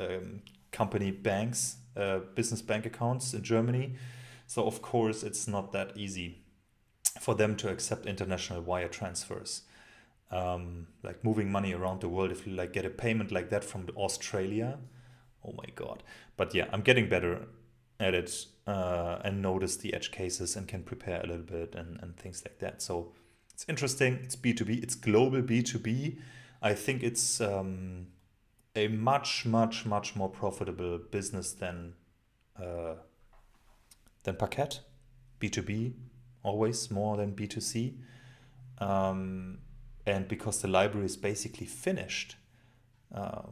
S1: company banks, business bank accounts in Germany. So of course it's not that easy for them to accept international wire transfers. Like moving money around the world, if you get a payment like that from Australia, oh my god. But I'm getting better at it and notice the edge cases and can prepare a little bit and things like that. So it's interesting. It's B2B. It's global B2B. I think it's a much more profitable business than Parquet. B2B, always more than B2C. And because the library is basically finished,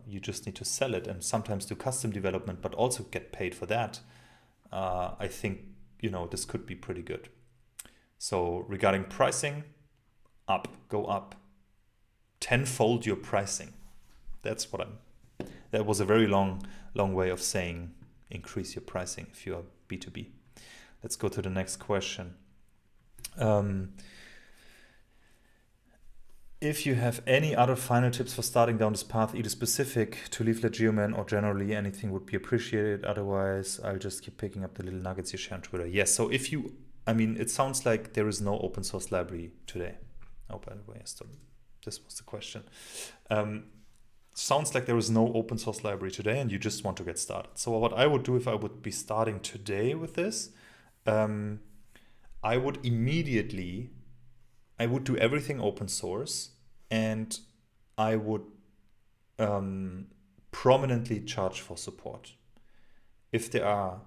S1: you just need to sell it and sometimes do custom development, but also get paid for that. I think, this could be pretty good. So regarding pricing, go up. Tenfold your pricing. That was a very long way of saying increase your pricing if you are B2B. Let's go to the next question. If you have any other final tips for starting down this path, either specific to Leaflet Geoman or generally, anything would be appreciated. Otherwise, I'll just keep picking up the little nuggets you share on Twitter. Yes, so it sounds like there is no open source library today. Oh, by the way, this was the question. Sounds like there is no open source library today and you just want to get started. So what I would do if I would be starting today with this, I would do everything open source, and I would prominently charge for support. If there are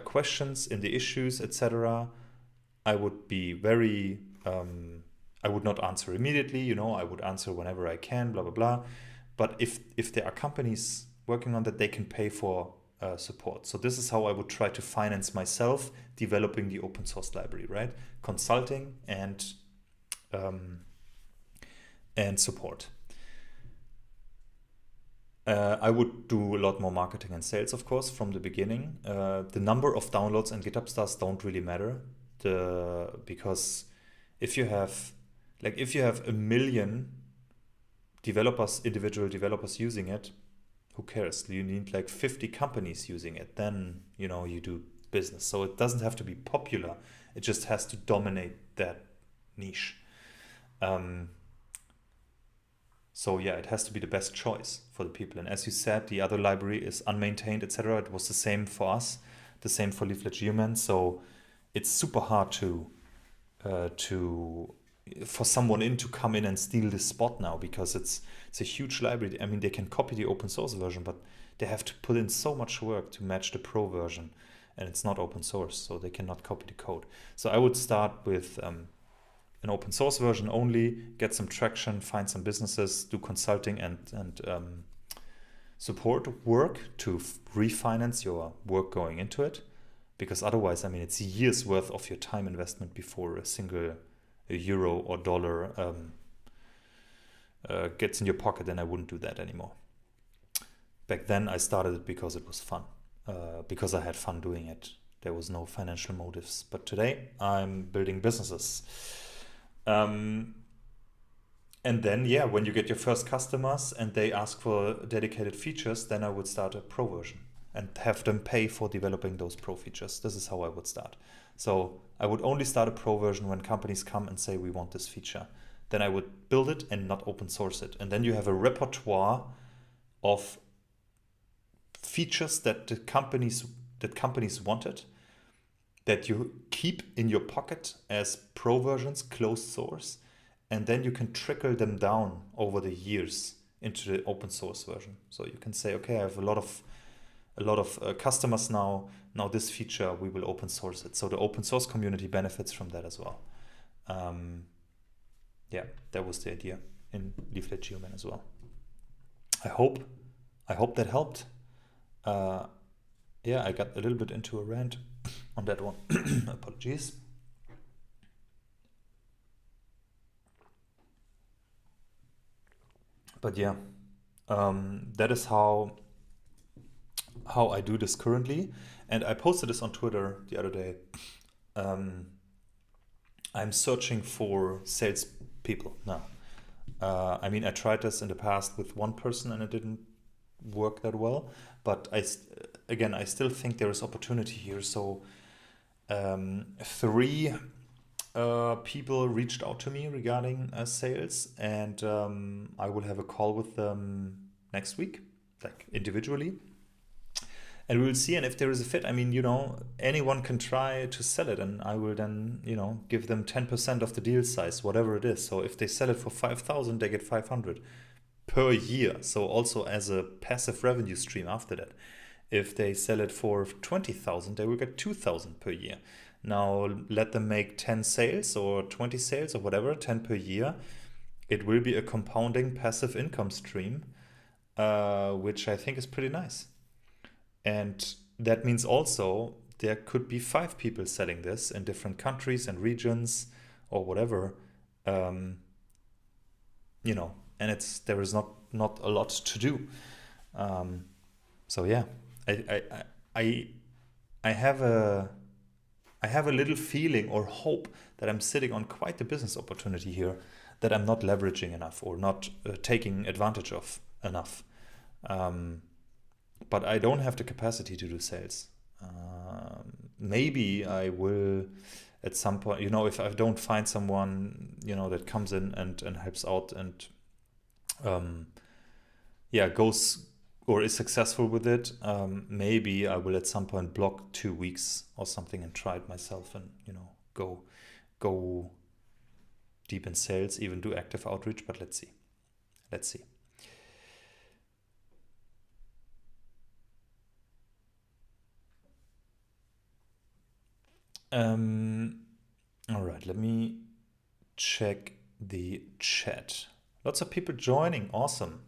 S1: questions in the issues, etc., I would be very I would not answer immediately, I would answer whenever I can, blah blah blah. But if there are companies working on that, they can pay for support. So this is how I would try to finance myself developing the open source library, right? Consulting and support. I would do a lot more marketing and sales, of course, from the beginning. The number of downloads and GitHub stars don't really matter, because if you have 1 million individual developers using it, who cares? You need 50 companies using it, then you do business. So it doesn't have to be popular, it just has to dominate that niche. So yeah, it has to be the best choice for the people. And as you said, the other library is unmaintained, etc. It was the same for us, the same for Leaflet Geoman. So it's super hard for someone to come in and steal this spot now, because it's a huge library. I mean, they can copy the open source version, but they have to put in so much work to match the pro version, and it's not open source, so they cannot copy the code. So I would start with an open source version only, get some traction, find some businesses, do consulting and support work to refinance your work going into it, because otherwise, it's years worth of your time investment before a single euro or dollar gets in your pocket, and I wouldn't do that anymore. Back then I started it because it was fun, because I had fun doing it. There was no financial motives. But today I'm building businesses. And then, when you get your first customers and they ask for dedicated features, then I would start a pro version and have them pay for developing those pro features. This is how I would start. So I would only start a pro version when companies come and say, we want this feature. Then I would build it and not open source it. And then you have a repertoire of features that companies wanted, that you keep in your pocket as pro versions, closed source, and then you can trickle them down over the years into the open source version. So you can say, okay, I have a lot of customers now. Now this feature, we will open source it. So the open source community benefits from that as well. That was the idea in Leaflet Geoman as well. I hope that helped. I got a little bit into a rant on that one. Apologies. But that is how I do this currently. And I posted this on Twitter the other day. I'm searching for sales people now. I tried this in the past with one person and it didn't work that well. But I still think there is opportunity here. So 3 people reached out to me regarding sales, and I will have a call with them next week, individually. And we will see, and if there is a fit, anyone can try to sell it, and I will then, give them 10% of the deal size, whatever it is. So if they sell it for 5,000, they get 500. per year. So also as a passive revenue stream after that. If they sell it for 20,000, they will get 2,000 per year. Now let them make 10 sales or 20 sales or whatever, 10 per year. It will be a compounding passive income stream, which I think is pretty nice. And that means also there could be 5 people selling this in different countries and regions or whatever. You know, and there is not a lot to do. So yeah, I have a little feeling or hope that I'm sitting on quite a business opportunity here that I'm not leveraging enough or not taking advantage of enough. But I don't have the capacity to do sales. Maybe I will at some point, you know, if I don't find someone, you know, that comes in and helps out and goes or is successful with it, maybe I will at some point block 2 weeks or something and try it myself and, you know, go deep in sales, even do active outreach, but let's see. All right, let me check the chat. Lots of people joining. Awesome.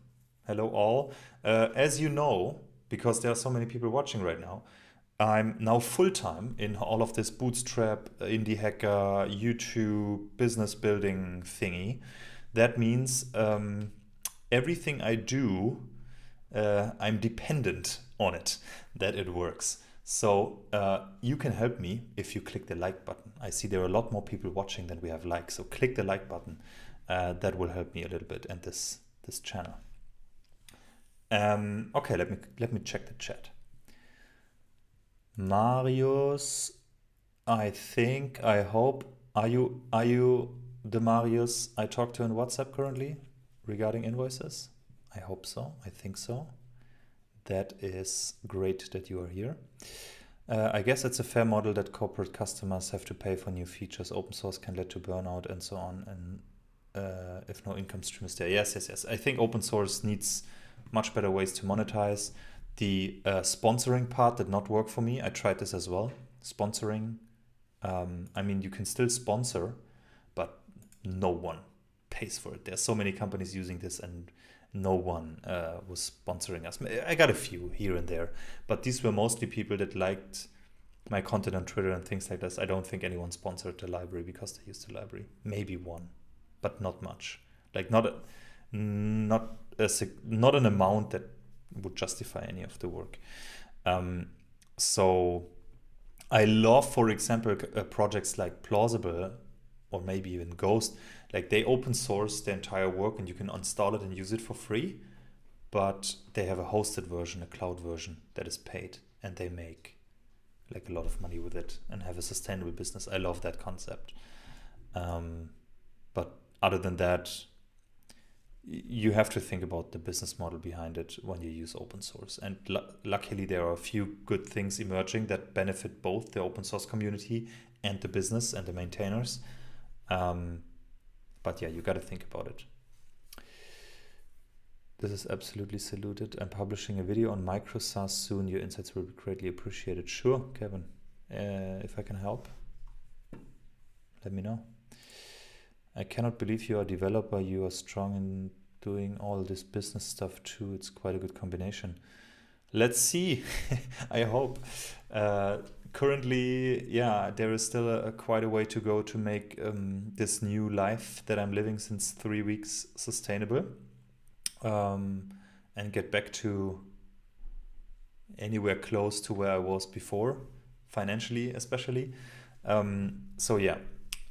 S1: Hello all. As you know, because there are so many people watching right now, I'm now full-time in all of this bootstrap, indie hacker, YouTube, business building thingy. That means everything I do, I'm dependent on it, that it works. So you can help me if you click the like button. I see there are a lot more people watching than we have likes. So click the like button. That will help me a little bit and this channel. Okay, let me check the chat. Marius, I hope. Are you the Marius I talk to in WhatsApp currently regarding invoices? I hope so. I think so. That is great that you are here. I guess it's a fair model that corporate customers have to pay for new features. Open source can lead to burnout and so on. And if no income stream is there. Yes. I think open source needs much better ways to monetize. The sponsoring part did not work for me. I tried this as well. Sponsoring. I mean, you can still sponsor, but no one pays for it. There's so many companies using this and no one was sponsoring us. I got a few here and there, but these were mostly people that liked my content on Twitter and things like this. I don't think anyone sponsored the library because they used the library. Maybe one, but not much. Like not an amount that would justify any of the work. So I love, for example, projects like Plausible or maybe even Ghost. Like they open source the entire work and you can install it and use it for free, but they have a hosted version, a cloud version that is paid, and they make like a lot of money with it and have a sustainable business. I love that concept. But other than that, you have to think about the business model behind it when you use open source. And luckily, there are a few good things emerging that benefit both the open source community and the business and the maintainers. But yeah, you got to think about it. This is absolutely saluted. I'm publishing a video on micro SaaS soon. Your insights will be greatly appreciated. Sure, Kevin. If I can help, let me know. I cannot believe you are a developer. You are strong in doing all this business stuff too. It's quite a good combination. Let's see. I hope. Currently, yeah, there is still quite a way to go to make this new life that I'm living since 3 weeks sustainable, and get back to anywhere close to where I was before, financially especially. So yeah,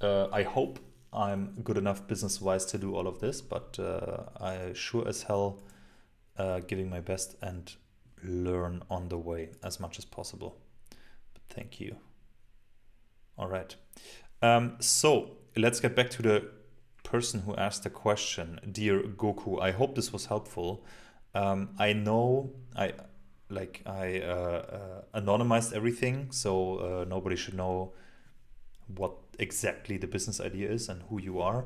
S1: I hope I'm good enough business-wise to do all of this, but I sure as hell giving my best and learn on the way as much as possible. Thank you. All right. So let's get back to the person who asked the question. Dear Goku, I hope this was helpful. I know I anonymized everything, so nobody should know what exactly the business idea is and who you are.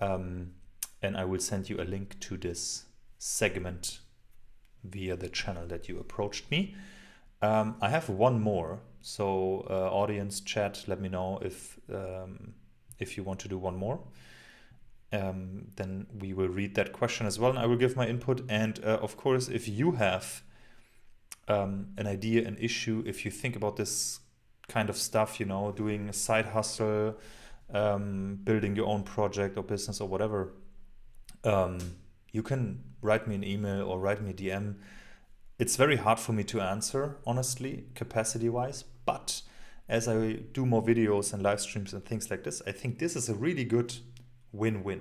S1: And I will send you a link to this segment via the channel that you approached me. I have one more. So audience chat, let me know if you want to do one more. Then we will read that question as well, and I will give my input. And of course, if you have an idea, an issue, if you think about this kind of stuff, doing a side hustle, building your own project or business or whatever, you can write me an email or write me a DM. It's very hard for me to answer, honestly, capacity-wise, but as I do more videos and live streams and things like this, I think this is a really good win-win.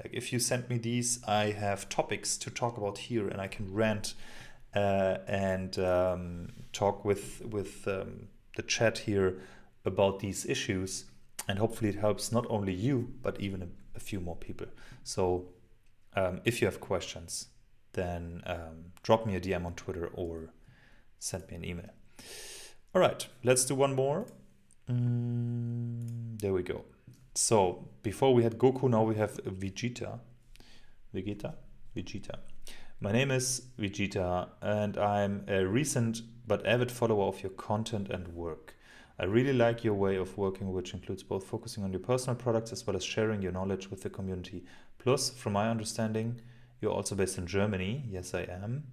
S1: Like if you send me these, I have topics to talk about here, and I can rant and talk with the chat here about these issues, and hopefully it helps not only you but even a few more people. So if you have questions, then drop me a DM on Twitter or send me an email. All right, let's do one more. There we go. So before we had Goku, now we have Vegeta. My name is Vegeta, and I'm a recent but avid follower of your content and work. I really like your way of working, which includes both focusing on your personal products as well as sharing your knowledge with the community. Plus, from my understanding, you're also based in Germany. Yes, I am,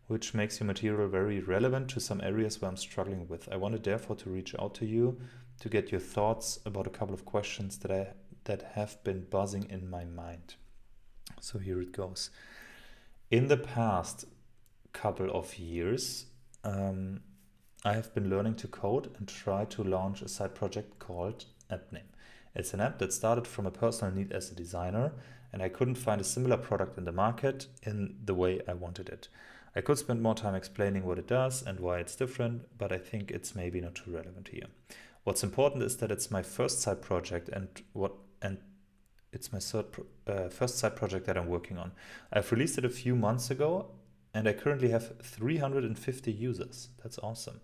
S1: which makes your material very relevant to some areas where I'm struggling with. I wanted therefore to reach out to you to get your thoughts about a couple of questions that have been buzzing in my mind. So here it goes. In the past couple of years, I have been learning to code and try to launch a side project called AppName. It's an app that started from a personal need as a designer, and I couldn't find a similar product in the market in the way I wanted it. I could spend more time explaining what it does and why it's different, but I think it's maybe not too relevant here. What's important is that it's my first side project and it's my first side project that I'm working on. I've released it a few months ago, and I currently have 350 users. That's awesome.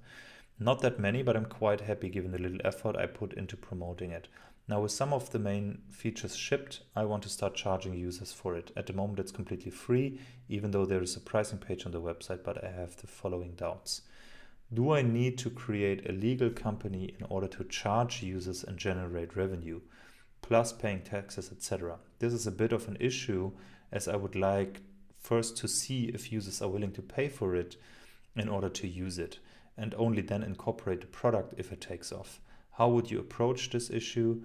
S1: Not that many, but I'm quite happy given the little effort I put into promoting it. Now, with some of the main features shipped, I want to start charging users for it. At the moment, it's completely free, even though there is a pricing page on the website, but I have the following doubts. Do I need to create a legal company in order to charge users and generate revenue, plus paying taxes, etc.? This is a bit of an issue, as I would like first to see if users are willing to pay for it in order to use it, and only then incorporate the product if it takes off. How would you approach this issue?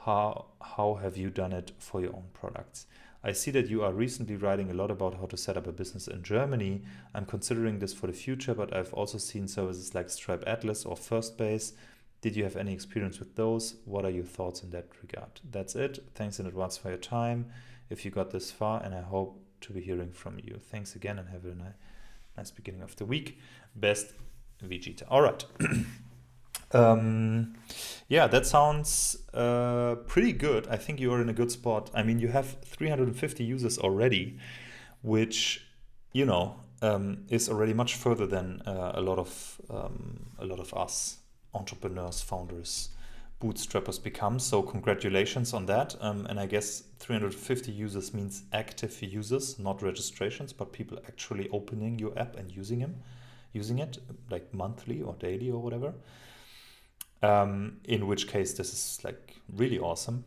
S1: How have you done it for your own products? I see that you are recently writing a lot about how to set up a business in Germany. I'm considering this for the future, but I've also seen services like Stripe Atlas or Firstbase. Did you have any experience with those? What are your thoughts in that regard? That's it. Thanks in advance for your time, if you got this far, and I hope to be hearing from you. Thanks again, and have a nice beginning of the week. Best, Vegeta. All right. Yeah, that sounds pretty good. I think you're in a good spot. I mean, you have 350 users already, which is already much further than a lot of us entrepreneurs, founders, bootstrappers become. So congratulations on that. And I guess 350 users means active users, not registrations, but people actually opening your app and using it like monthly or daily or whatever. In which case this is like really awesome.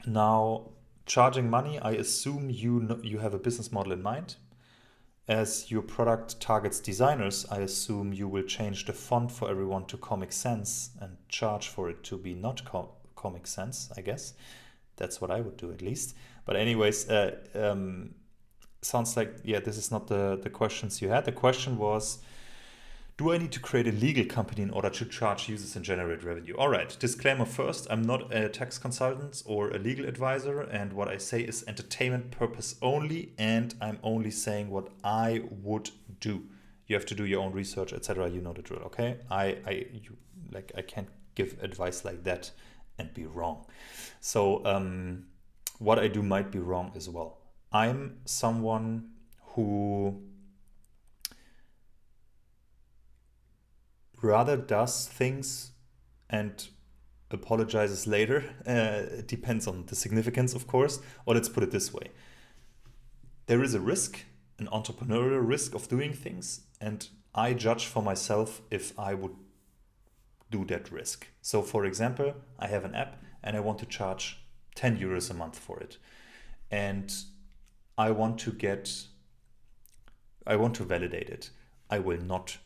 S1: Now, charging money, I assume you have a business model in mind. As your product targets designers, I assume you will change the font for everyone to Comic Sans and charge for it to be not Comic Sans, I guess. That's what I would do at least. But anyways, sounds like, yeah, this is not the questions you had. The question was, do I need to create a legal company in order to charge users and generate revenue? All right, disclaimer first, I'm not a tax consultant or a legal advisor, and what I say is entertainment purpose only, and I'm only saying what I would do. You have to do your own research, etc. You know the drill, okay? I can't give advice like that and be wrong. So what I do might be wrong as well. I'm someone who rather does things and apologizes later. It depends on the significance, of course. Or let's put it this way. there is a risk, an entrepreneurial risk of doing things, and I judge for myself if I would do that risk. So for example, I have an app and I want to charge 10 euros a month for it. And I want to validate it. I will not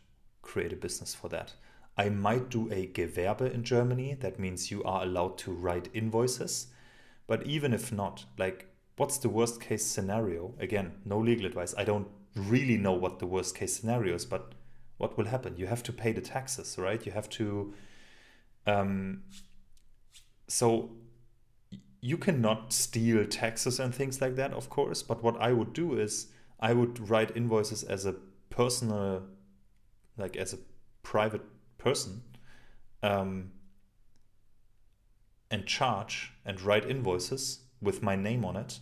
S1: create a business for that. I might do a Gewerbe in Germany. That means you are allowed to write invoices. But even if not, like, what's the worst case scenario? Again, no legal advice. I don't really know what the worst case scenario is, but what will happen? You have to pay the taxes, right? You have to. So you cannot steal taxes and things like that, of course. But what I would do is I would write invoices as a personal, like as a private person, and charge and write invoices with my name on it.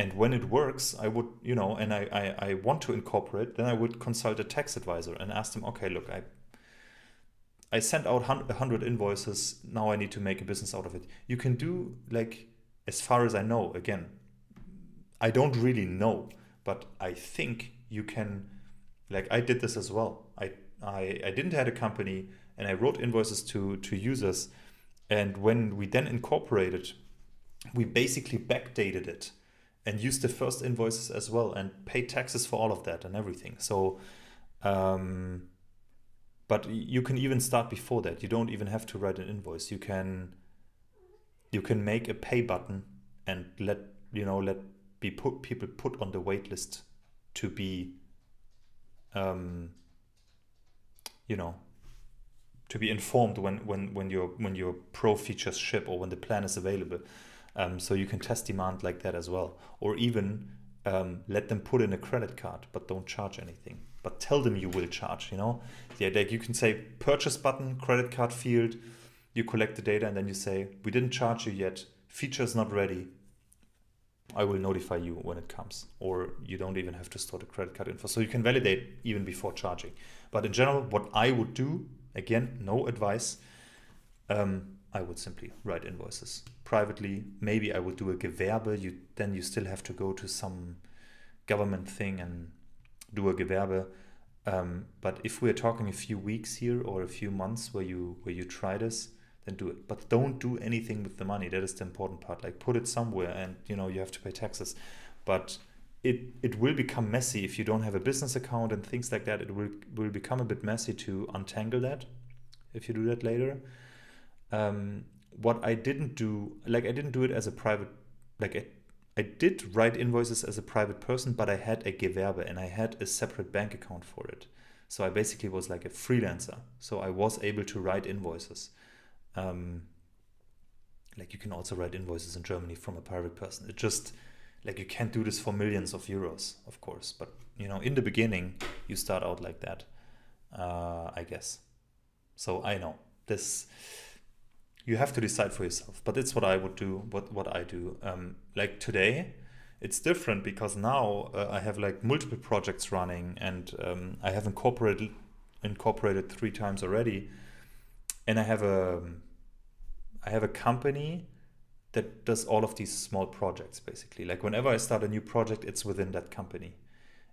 S1: And when it works, I would, and I want to incorporate, then I would consult a tax advisor and ask them, okay, look, I sent out 100 invoices, now I need to make a business out of it. You can do, like, as far as I know, again, I don't really know, but I think you can, like, I did this as well. I didn't have a company and I wrote invoices to users, and when we then incorporated, we basically backdated it and used the first invoices as well and paid taxes for all of that and everything. So, but you can even start before that. You don't even have to write an invoice. You can make a pay button and let people put on the wait list to be to be informed when your pro features ship or when the plan is available. So you can test demand like that as well, or even let them put in a credit card, but don't charge anything. But tell them you will charge. Yeah, like you can say purchase button, credit card field. You collect the data and then you say, we didn't charge you yet. Feature is not ready. I will notify you when it comes. Or you don't even have to store the credit card info. So you can validate even before charging. But in general, what I would do, again, no advice, I would simply write invoices privately. Maybe I would do a Gewerbe. Then you still have to go to some government thing and do a Gewerbe. But if we're talking a few weeks here or a few months where you try this, then do it. But don't do anything with the money. That is the important part. Like, put it somewhere and you have to pay taxes. But it will become messy if you don't have a business account and things like that. It will become a bit messy to untangle that if you do that later. What I didn't do, like, I didn't do it as a private, like I did write invoices as a private person, but I had a Gewerbe and I had a separate bank account for it. So I basically was like a freelancer. So I was able to write invoices. Like, you can also write invoices in Germany from a private person. It just, like, you can't do this for millions of euros, of course. But, in the beginning, you start out like that, I guess. So I know this. You have to decide for yourself, but it's what I would do, what I do. Like today, it's different because now I have like multiple projects running, and I have incorporated 3 times already, and I have a company that does all of these small projects basically. Like, whenever I start a new project, it's within that company,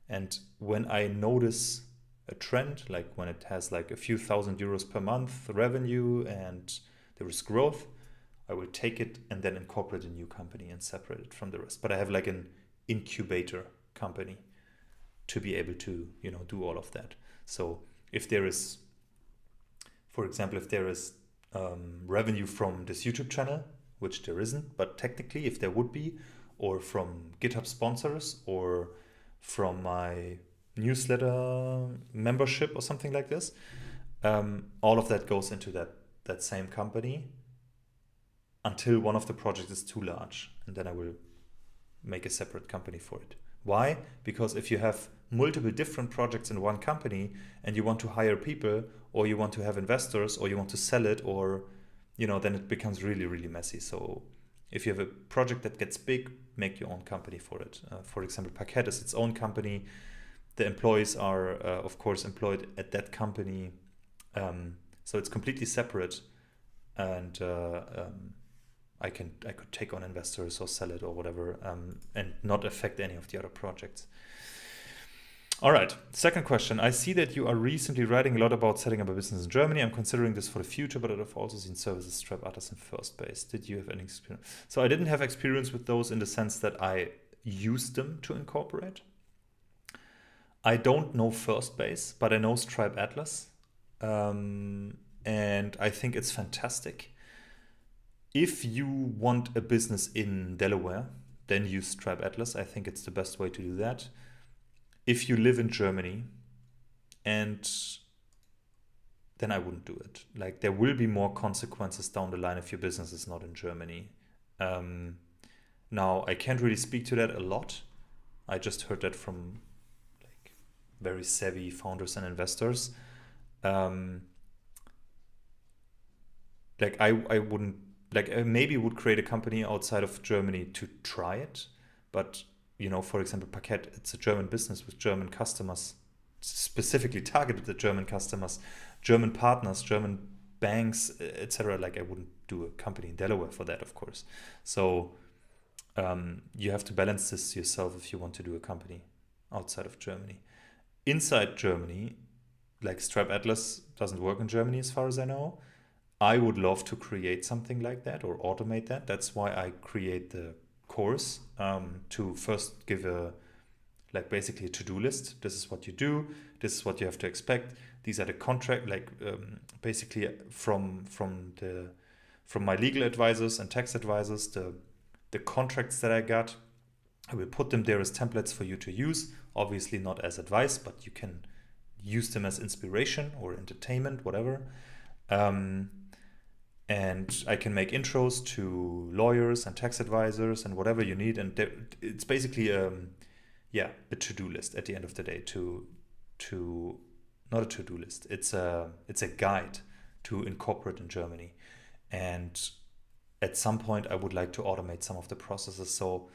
S1: and when I notice a trend, like when it has like a few thousand euros per month revenue and there is growth, I will take it and then incorporate a new company and separate it from the rest. But I have like an incubator company to be able to, do all of that. So if there is, for example, revenue from this YouTube channel, which there isn't, but technically if there would be, or from GitHub sponsors, or from my newsletter membership or something like this, all of that goes into that same company until one of the projects is too large, and then I will make a separate company for it. Why? Because if you have multiple different projects in one company and you want to hire people, or you want to have investors, or you want to sell it, or then it becomes really, really messy. So if you have a project that gets big, make your own company for it. For example, Paket is its own company. The employees are, of course, employed at that company. So it's completely separate. And I could take on investors or sell it or whatever, and not affect any of the other projects. All right, second question. I see that you are recently writing a lot about setting up a business in Germany. I'm considering this for the future, but I've also seen services Stripe Atlas and Firstbase. Did you have any experience? So I didn't have experience with those in the sense that I used them to incorporate. I don't know Firstbase, but I know Stripe Atlas. And I think it's fantastic. If you want a business in Delaware, then use Stripe Atlas. I think it's the best way to do that. If you live in Germany, and then I wouldn't do it. Like, there will be more consequences down the line if your business is not in Germany. Now, I can't really speak to that a lot. I just heard that from like very savvy founders and investors. Like, I wouldn't, like, I maybe would create a company outside of Germany to try it, but you know, for example, Paket, it's a German business with German customers, specifically targeted at German customers, German partners, German banks, etc. Like, I wouldn't do a company in Delaware for that, of course. So you have to balance this yourself if you want to do a company outside of Germany. Inside Germany, like Stripe Atlas doesn't work in Germany as far as I know. I would love to create something like that or automate that. That's why I create the course, to first give basically a to-do list. This is what you do. This is what you have to expect. These are the contract, basically from my legal advisors and tax advisors, the contracts that I got. I will put them there as templates for you to use. Obviously not as advice, but you can use them as inspiration or entertainment, whatever. And I can make intros to lawyers and tax advisors and whatever you need. And it's basically a to-do list at the end of the day. Not a to-do list. It's a guide to incorporate in Germany. And at some point, I would like to automate some of the processes. So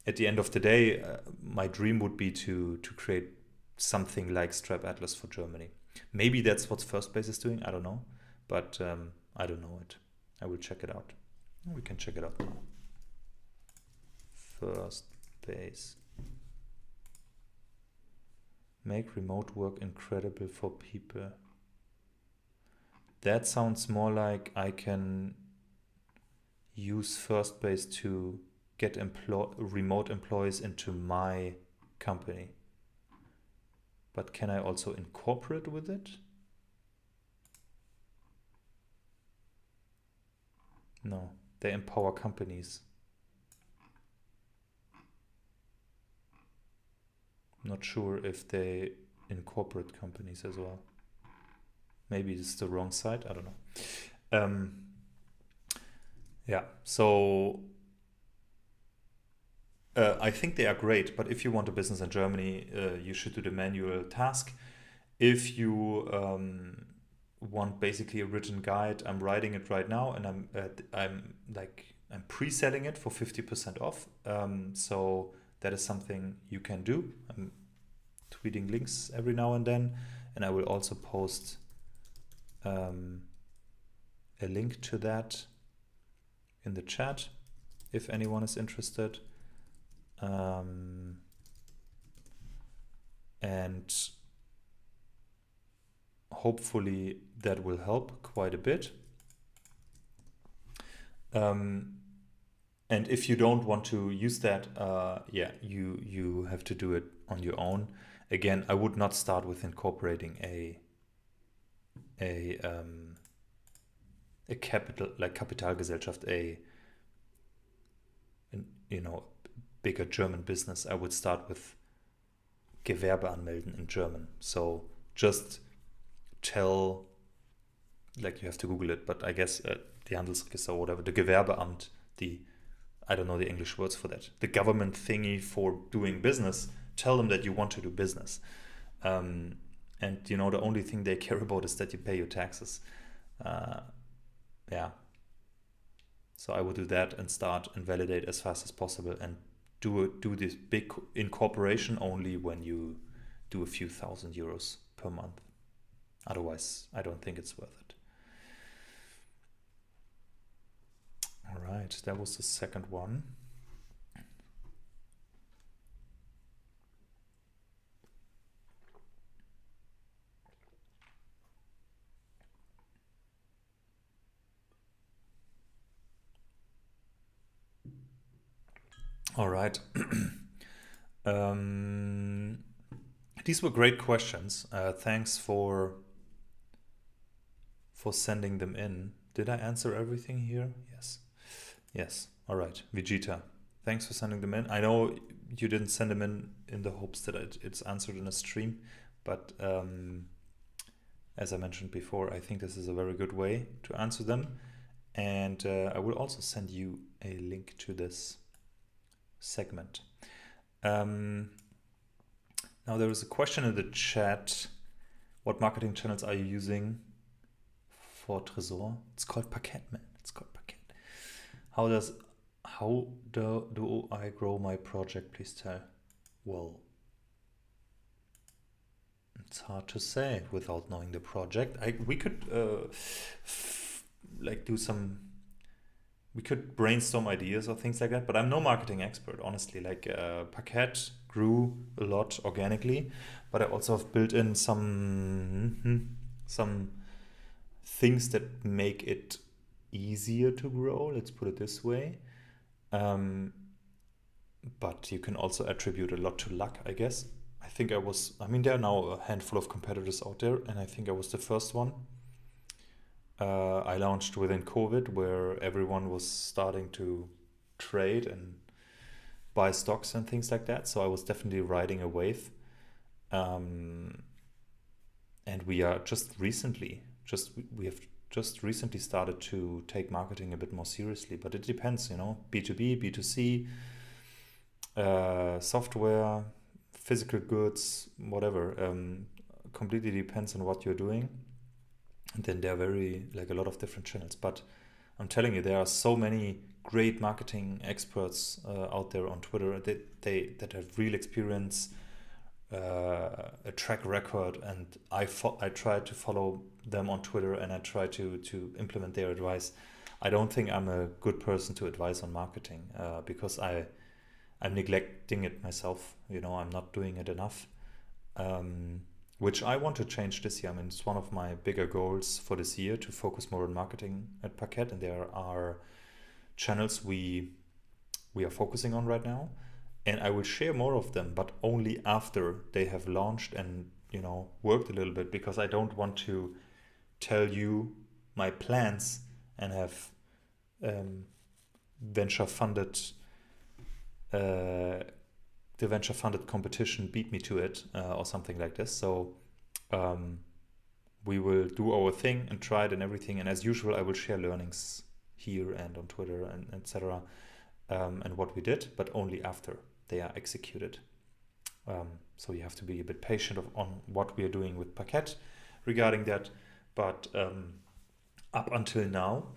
S1: at the end of the day, my dream would be to create something like Stripe Atlas for Germany. Maybe that's what Firstbase is doing. I don't know, but I don't know it. I will check it out. We can check it out now. Firstbase. Make remote work incredible for people. That sounds more like I can use Firstbase to get remote employees into my company. But can I also incorporate with it? No, they empower companies. Not sure if they incorporate companies as well. Maybe it's the wrong side. I don't know. Yeah, so I think they are great, but if you want a business in Germany, you should do the manual task. If you want basically a written guide, I'm writing it right now, and I'm pre-selling it for 50% off. So that is something you can do. I'm tweeting links every now and then, and I will also post a link to that in the chat if anyone is interested. And hopefully that will help quite a bit. And if you don't want to use that, you have to do it on your own. Again, I would not start with incorporating a Kapitalgesellschaft, bigger German business. I would start with Gewerbe anmelden in German. So just tell, you have to Google it, but I guess the Handelsregister or whatever, the Gewerbeamt, I don't know the English words for that, the government thingy for doing business, tell them that you want to do business. And the only thing they care about is that you pay your taxes. So I would do that and start and validate as fast as possible, and do this big incorporation only when you do a few thousand euros per month. Otherwise, I don't think it's worth it. All right. right, that was the second one. All right. These were great questions. Thanks for sending them in. Did I answer everything here? Yes. Yes. All right. Vegeta, thanks for sending them in. I know you didn't send them in the hopes that it's answered in a stream, but as I mentioned before, I think this is a very good way to answer them. And I will also send you a link to this segment. Now there is a question in the chat. What marketing channels are you using for Trésor? It's called Paket, man. It's called Paket. How do I grow my project? Please tell. Well, it's hard to say without knowing the project. We could we could brainstorm ideas or things like that, but I'm no marketing expert, honestly. Like Paket grew a lot organically, but I also have built in some things that make it easier to grow, let's put it this way. But you can also attribute a lot to luck, I guess. There are now a handful of competitors out there, and I think I was the first one. I launched within COVID, where everyone was starting to trade and buy stocks and things like that. So I was definitely riding a wave. And we are we have just recently started to take marketing a bit more seriously, but it depends, B2B, B2C, software, physical goods, whatever, completely depends on what you're doing. And then there are a lot of different channels, but I'm telling you, there are so many great marketing experts out there on Twitter that have real experience, a track record, and I try to follow them on Twitter, and I try to implement their advice. I don't think I'm a good person to advise on marketing because I'm neglecting it myself. I'm not doing it enough, which I want to change this year. It's one of my bigger goals for this year to focus more on marketing at Paket, and there are channels we are focusing on right now. And I will share more of them, but only after they have launched and, worked a little bit, because I don't want to tell you my plans and have the venture funded competition beat me to it or something like this. So we will do our thing and try it and everything. And as usual, I will share learnings here and on Twitter and etc. And what we did, but only after they are executed. So you have to be a bit patient on what we are doing with Paket regarding that. But up until now,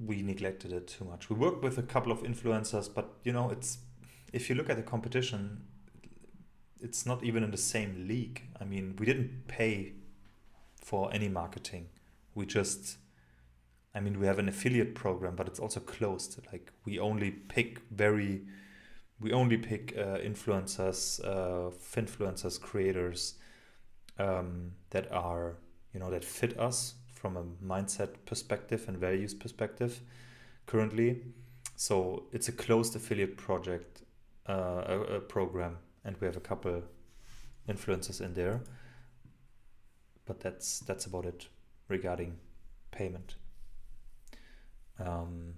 S1: we neglected it too much. We worked with a couple of influencers, but if you look at the competition, it's not even in the same league. We didn't pay for any marketing. We just, we have an affiliate program, but it's also closed. We only pick influencers, finfluencers, creators that are, that fit us from a mindset perspective and values perspective currently. So it's a closed affiliate project, a program, and we have a couple influencers in there. But that's about it regarding payment. And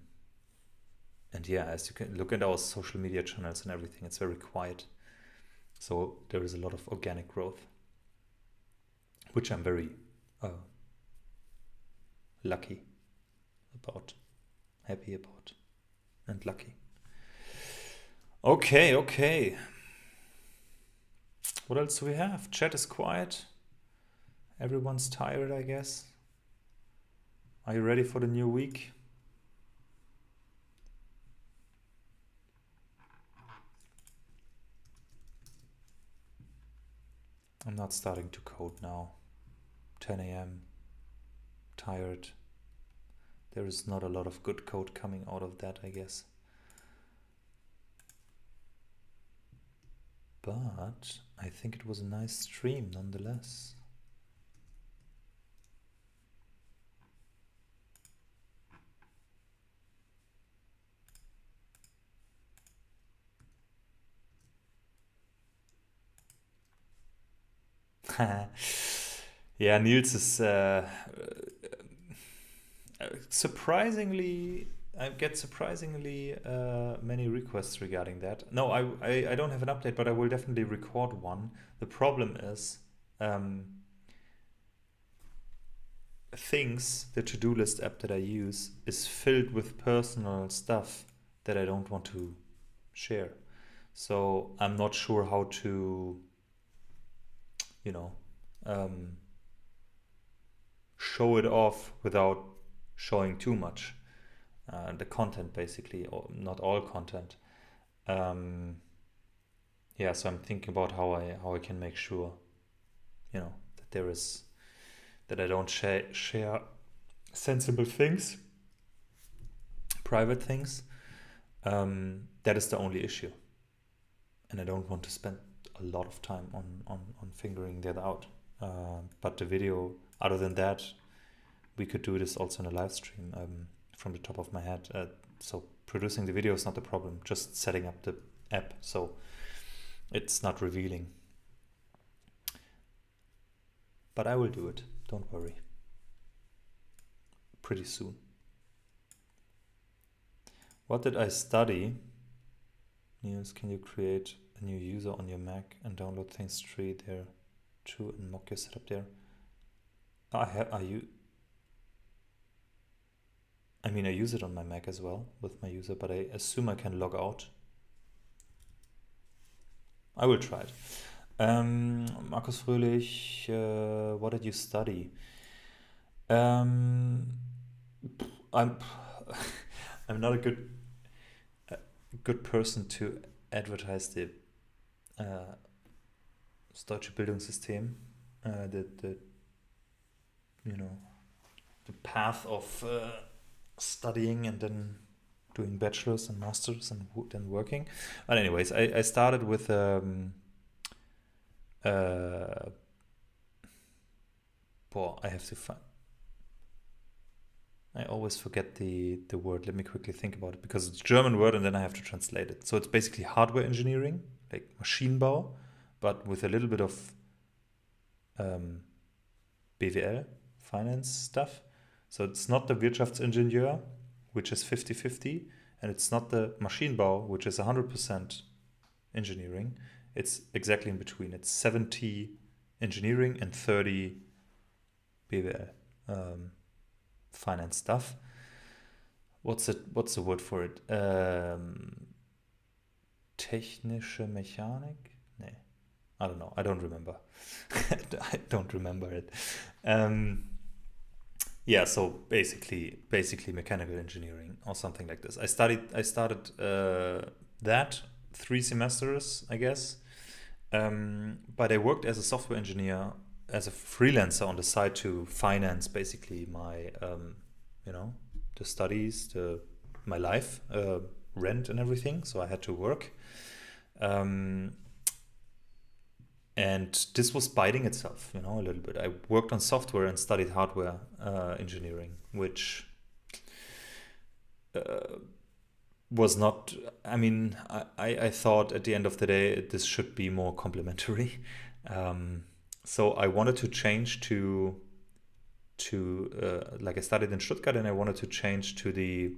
S1: yeah, as you can look at our social media channels and everything, it's very quiet. So there is a lot of organic growth, which I'm very lucky about, happy about, and lucky. Okay. What else do we have? Chat is quiet. Everyone's tired, I guess. Are you ready for the new week? I'm not starting to code now. 10 a.m. Tired. there is not a lot of good code coming out of that, I guess. But I think it was a nice stream nonetheless. Yeah, Niels is surprisingly, I get surprisingly many requests regarding that. No, I don't have an update, but I will definitely record one. The problem is the to-do list app that I use is filled with personal stuff that I don't want to share. So I'm not sure how to, show it off without showing too much. The content basically, or not all content. Yeah, so I'm thinking about how I can make sure, that I don't share sensible things, private things. That is the only issue, and I don't want to spend a lot of time on figuring that out. But the video, other than that, we could do this also in a live stream. From the top of my head, so producing the video is not the problem, just setting up the app so it's not revealing. But I will do it, don't worry, pretty soon. What did I study? Niels, can you create a new user on your Mac and download things free there too and mock your setup there? I use it on my Mac as well with my user, but I assume I can log out. I will try it. Markus Fröhlich, what did you study? I'm not a good person to advertise the das deutsche Bildungssystem, the path of studying and then doing bachelor's and master's and then working. But anyways, I started with I have to find. I always forget the word. Let me quickly think about it, because it's a German word and then I have to translate it. So it's basically hardware engineering, like Maschinenbau, but with a little bit of BWL, finance stuff. So it's not the Wirtschaftsingenieur, which is 50-50, and it's not the Maschinenbau, which is 100% engineering. It's exactly in between. It's 70 engineering and 30 BWL, finance stuff. What's the word for it? Technische Mechanik? Nee, I don't know. I don't remember. I don't remember it. Yeah, so basically mechanical engineering or something like this. I started that 3 semesters, I guess. But I worked as a software engineer, as a freelancer on the side to finance basically my, the studies, my life, rent and everything. So I had to work. And this was biting itself, a little bit. I worked on software and studied hardware engineering, which was not, I thought at the end of the day, this should be more complementary. So I wanted to change to like I studied in Stuttgart, and I wanted to change to the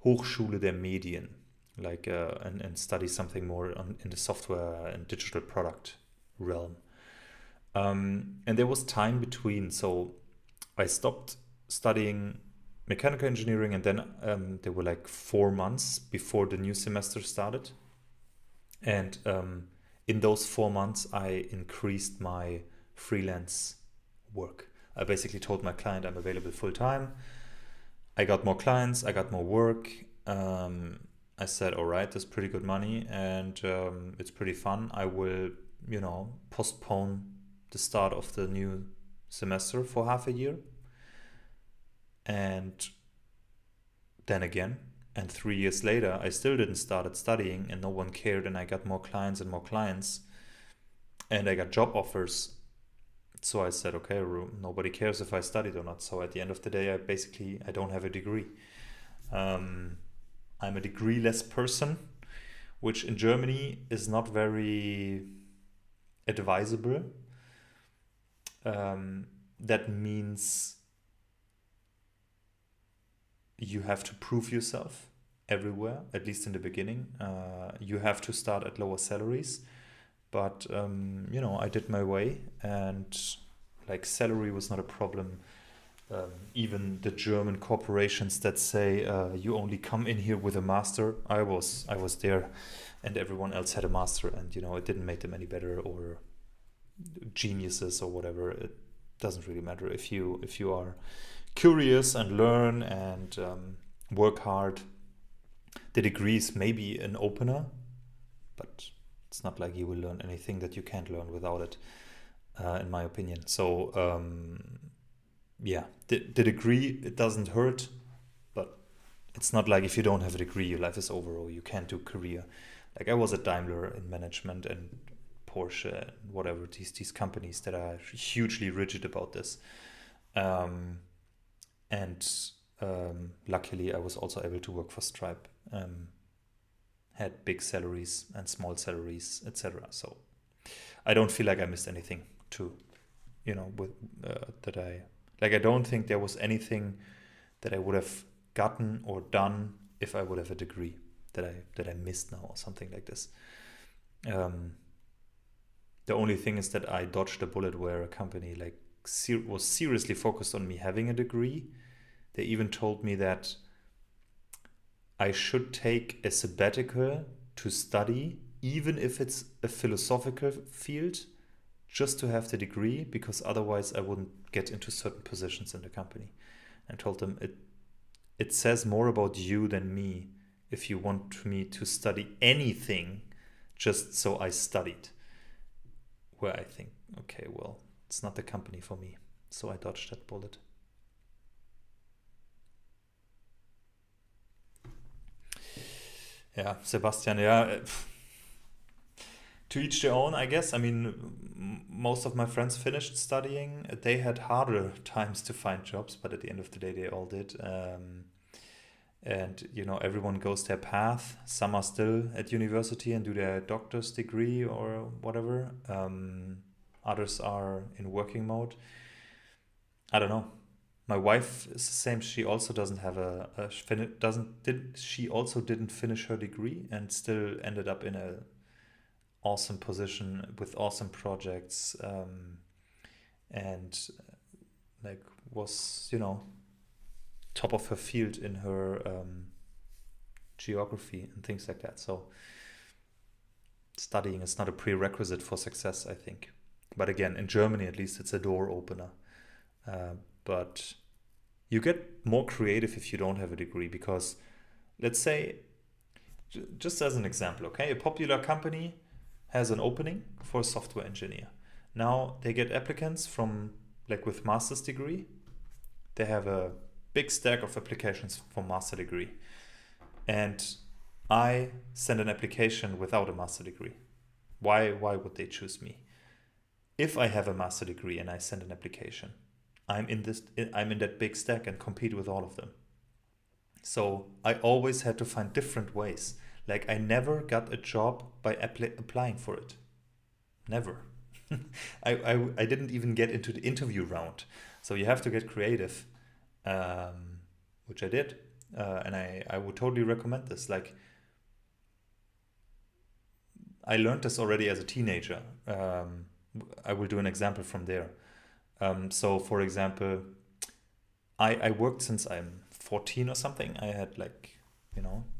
S1: Hochschule der Medien, like and study something more in the software and digital product realm. And there was time between, so I stopped studying mechanical engineering, and then there were like 4 months before the new semester started. And in those 4 months, I increased my freelance work. I basically told my client I'm available full time. I got more clients, I got more work. I said, all right, that's pretty good money, and it's pretty fun. I will, postpone the start of the new semester for half a year. And then again, and 3 years later, I still didn't started studying, and no one cared, and I got more clients and more clients, and I got job offers. So I said, okay, nobody cares if I studied or not. So at the end of the day, I don't have a degree. I'm a degree-less person, which in Germany is not very advisable. That means you have to prove yourself everywhere, at least in the beginning. You have to start at lower salaries. But, I did my way, and like salary was not a problem. Even the German corporations that say you only come in here with a master, I was there, and everyone else had a master, and it didn't make them any better or geniuses or whatever. It doesn't really matter if you are curious and learn and work hard. The degree is maybe an opener, but it's not like you will learn anything that you can't learn without it, in my opinion. So the degree, it doesn't hurt, but it's not like if you don't have a degree, your life is over or you can't do career. Like I was at Daimler in management and Porsche and whatever, these companies that are hugely rigid about this. Luckily, I was also able to work for Stripe. Had big salaries and small salaries, etc. So I don't feel like I missed anything I don't think there was anything that I would have gotten or done if I would have a degree that I missed now or something like this. The only thing is that I dodged a bullet where a company was seriously focused on me having a degree. They even told me that I should take a sabbatical to study, even if it's a philosophical field, just to have the degree, because otherwise I wouldn't get into certain positions in the company. And told them it says more about you than me if you want me to study anything just so I studied. Where I think, okay, well, it's not the company for me. So I dodged that bullet. Yeah, Sebastian, to each their own, I guess. I mean, most of my friends finished studying. They had harder times to find jobs, but at the end of the day, they all did. And, everyone goes their path. Some are still at university and do their doctor's degree or whatever. Others are in working mode. I don't know. My wife is the same. She also doesn't have she also didn't finish her degree and still ended up in a awesome position with awesome projects, and was top of her field in her geography and things like that. So studying is not a prerequisite for success, I think. But again, in Germany at least, it's a door opener. But you get more creative if you don't have a degree, because let's say, just as an example, okay, a popular company has an opening for a software engineer. Now they get applicants from with master's degree. They have a big stack of applications for master degree. And I send an application without a master degree. Why would they choose me? If I have a master degree and I send an application, I'm in that big stack and compete with all of them. So I always had to find different ways. I never got a job by applying for it. Never. I didn't even get into the interview round. So you have to get creative, which I did. And I would totally recommend this. I learned this already as a teenager. I will do an example from there. So, for example, I worked since I'm 14 or something. I had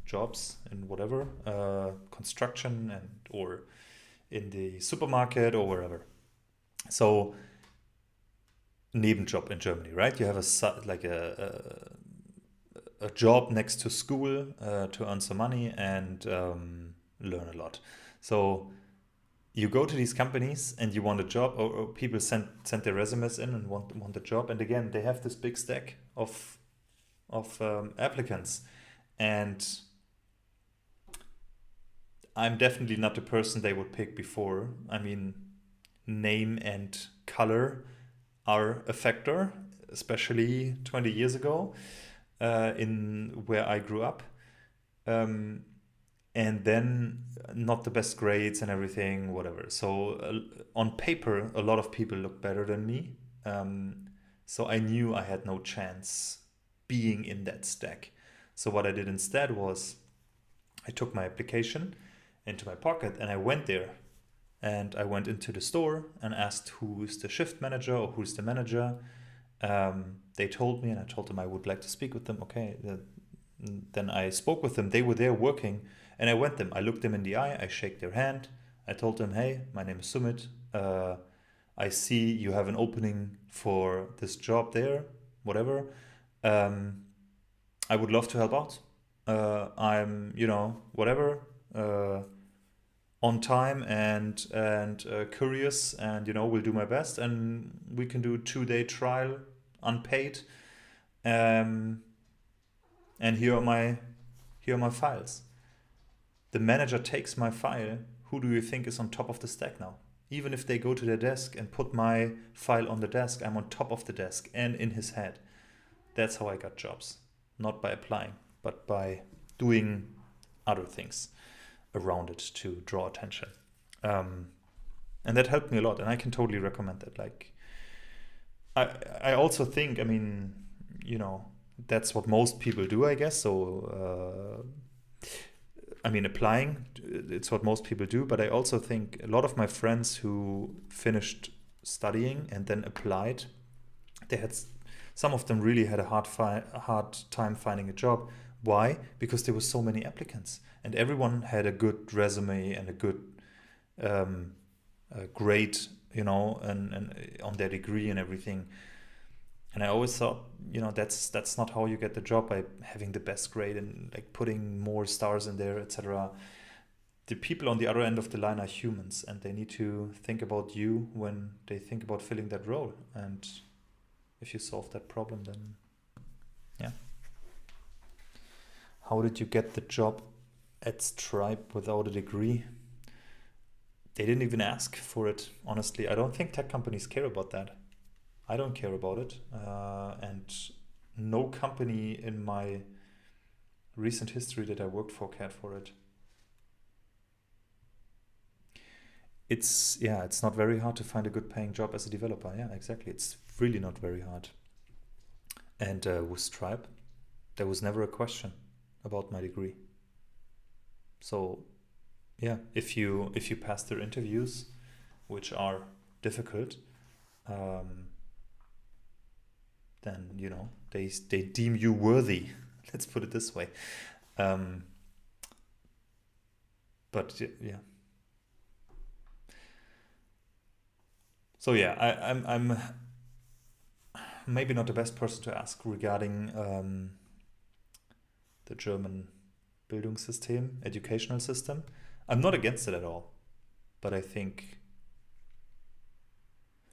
S1: jobs in whatever, construction or in the supermarket or wherever. So, Nebenjob in Germany, right? You have a job next to school to earn some money and learn a lot. So you go to these companies and you want a job, or people send their resumes in and want a job. And again, they have this big stack of applicants, and I'm definitely not the person they would pick before. I mean, name and color are a factor, especially 20 years ago, in where I grew up. And then not the best grades and everything, whatever. So on paper, a lot of people look better than me. So I knew I had no chance being in that stack. So what I did instead was I took my application into my pocket and I went there. And I went into the store and asked who is the shift manager or who's the manager. They told me, and I told them I would like to speak with them. Okay, then I spoke with them. They were there working, and I went them. I looked them in the eye. I shake their hand. I told them, "Hey, my name is Sumit. I see you have an opening for this job there. Whatever. I would love to help out. I'm, whatever." On time and curious, and will do my best, and we can do 2-day trial unpaid, and here are my files. The manager takes my file. Who do you think is on top of the stack now? Even if they go to their desk and put my file on the desk, I'm on top of the desk and in his head. That's how I got jobs, not by applying, but by doing other things around it to draw attention. And that helped me a lot, and I can totally recommend that. Like, I also think, that's what most people do, I guess. So, applying, it's what most people do, but I also think a lot of my friends who finished studying and then applied, some of them really had a hard time finding a job. Why? Because there were so many applicants, and everyone had a good resume and a good grade, and on their degree and everything. And I always thought, that's not how you get the job, by having the best grade and like putting more stars in there, etc. The people on the other end of the line are humans, and they need to think about you when they think about filling that role. And if you solve that problem, then yeah. How did you get the job at Stripe without a degree? They didn't even ask for it, honestly. I don't think tech companies care about that. I don't care about it. And no company in my recent history that I worked for cared for it. It's not very hard to find a good paying job as a developer. Yeah, exactly. It's really not very hard. And with Stripe, there was never a question about my degree. So yeah, if you pass their interviews, which are difficult, then they deem you worthy. Let's put it this way. But yeah. So yeah, I'm maybe not the best person to ask regarding the German Bildungssystem, educational system. I'm not against it at all, but I think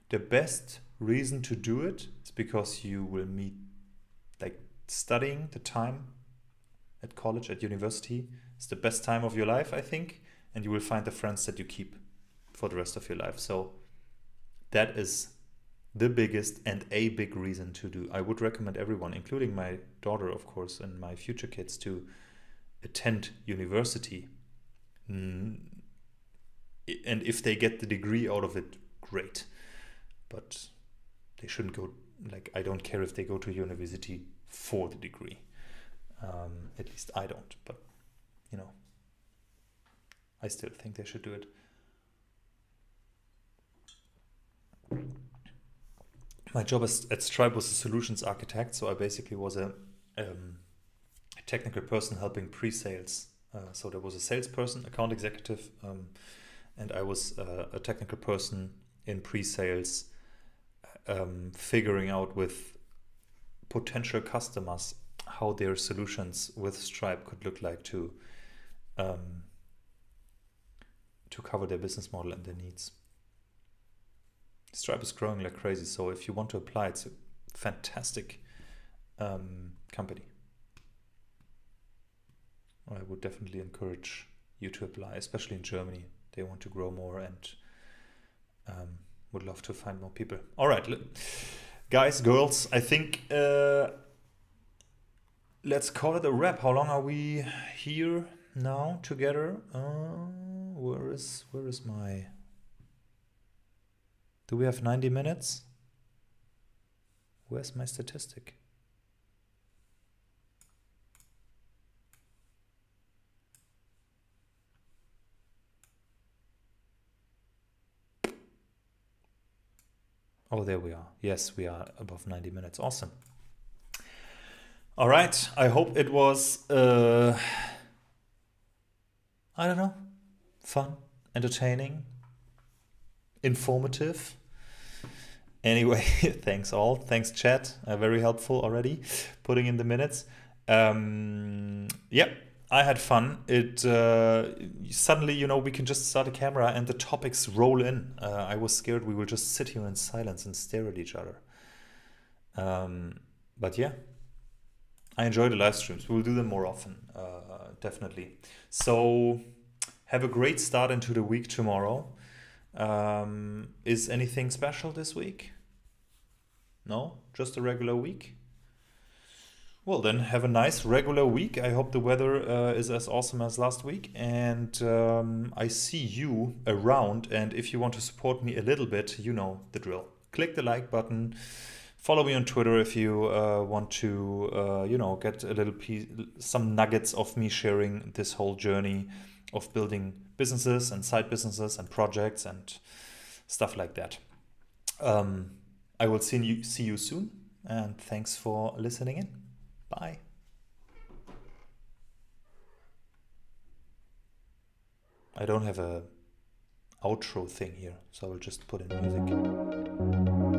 S1: the best reason to do it is because you will meet, like, studying the time at college, at university, is the best time of your life, I think, and you will find the friends that you keep for the rest of your life. So that is the biggest and a big reason to do. I would recommend everyone, including my daughter, of course, and my future kids, to attend university. And if they get the degree out of it, great. But they shouldn't go, like, I don't care if they go to university for the degree. At least I don't, but I still think they should do it. My job at Stripe was a solutions architect, so I basically was a technical person helping pre-sales. So there was a salesperson, account executive, and I was a technical person in pre-sales, figuring out with potential customers how their solutions with Stripe could look like to cover their business model and their needs. Stripe is growing like crazy, so if you want to apply, it's a fantastic company. I would definitely encourage you to apply, especially in Germany. They want to grow more and would love to find more people. All right, guys, girls, I think let's call it a wrap. How long are we here now together? Where is my... Do we have 90 minutes? Where's my statistic? Oh, there we are. Yes, we are above 90 minutes. Awesome. All right. I hope it was, I don't know, fun, entertaining, informative. Anyway, thanks all. Thanks, chat. Very helpful already, putting in the minutes. Yeah, I had fun. It suddenly, you know, we can just start a camera and the topics roll in. I was scared we will just sit here in silence and stare at each other. But yeah, I enjoy the live streams. We'll do them more often, definitely. So have a great start into the week tomorrow. Is anything special this week? No? Just a regular week? Well, then have a nice regular week. I hope the weather is as awesome as last week. And I see you around. And if you want to support me a little bit, you know the drill. Click the like button. Follow me on Twitter if you want to, you know, get a little some nuggets of me sharing this whole journey of building businesses and side businesses and projects and stuff like that. I will see you soon, and thanks for listening in. Bye. I don't have a outro thing here, so I will just put in music.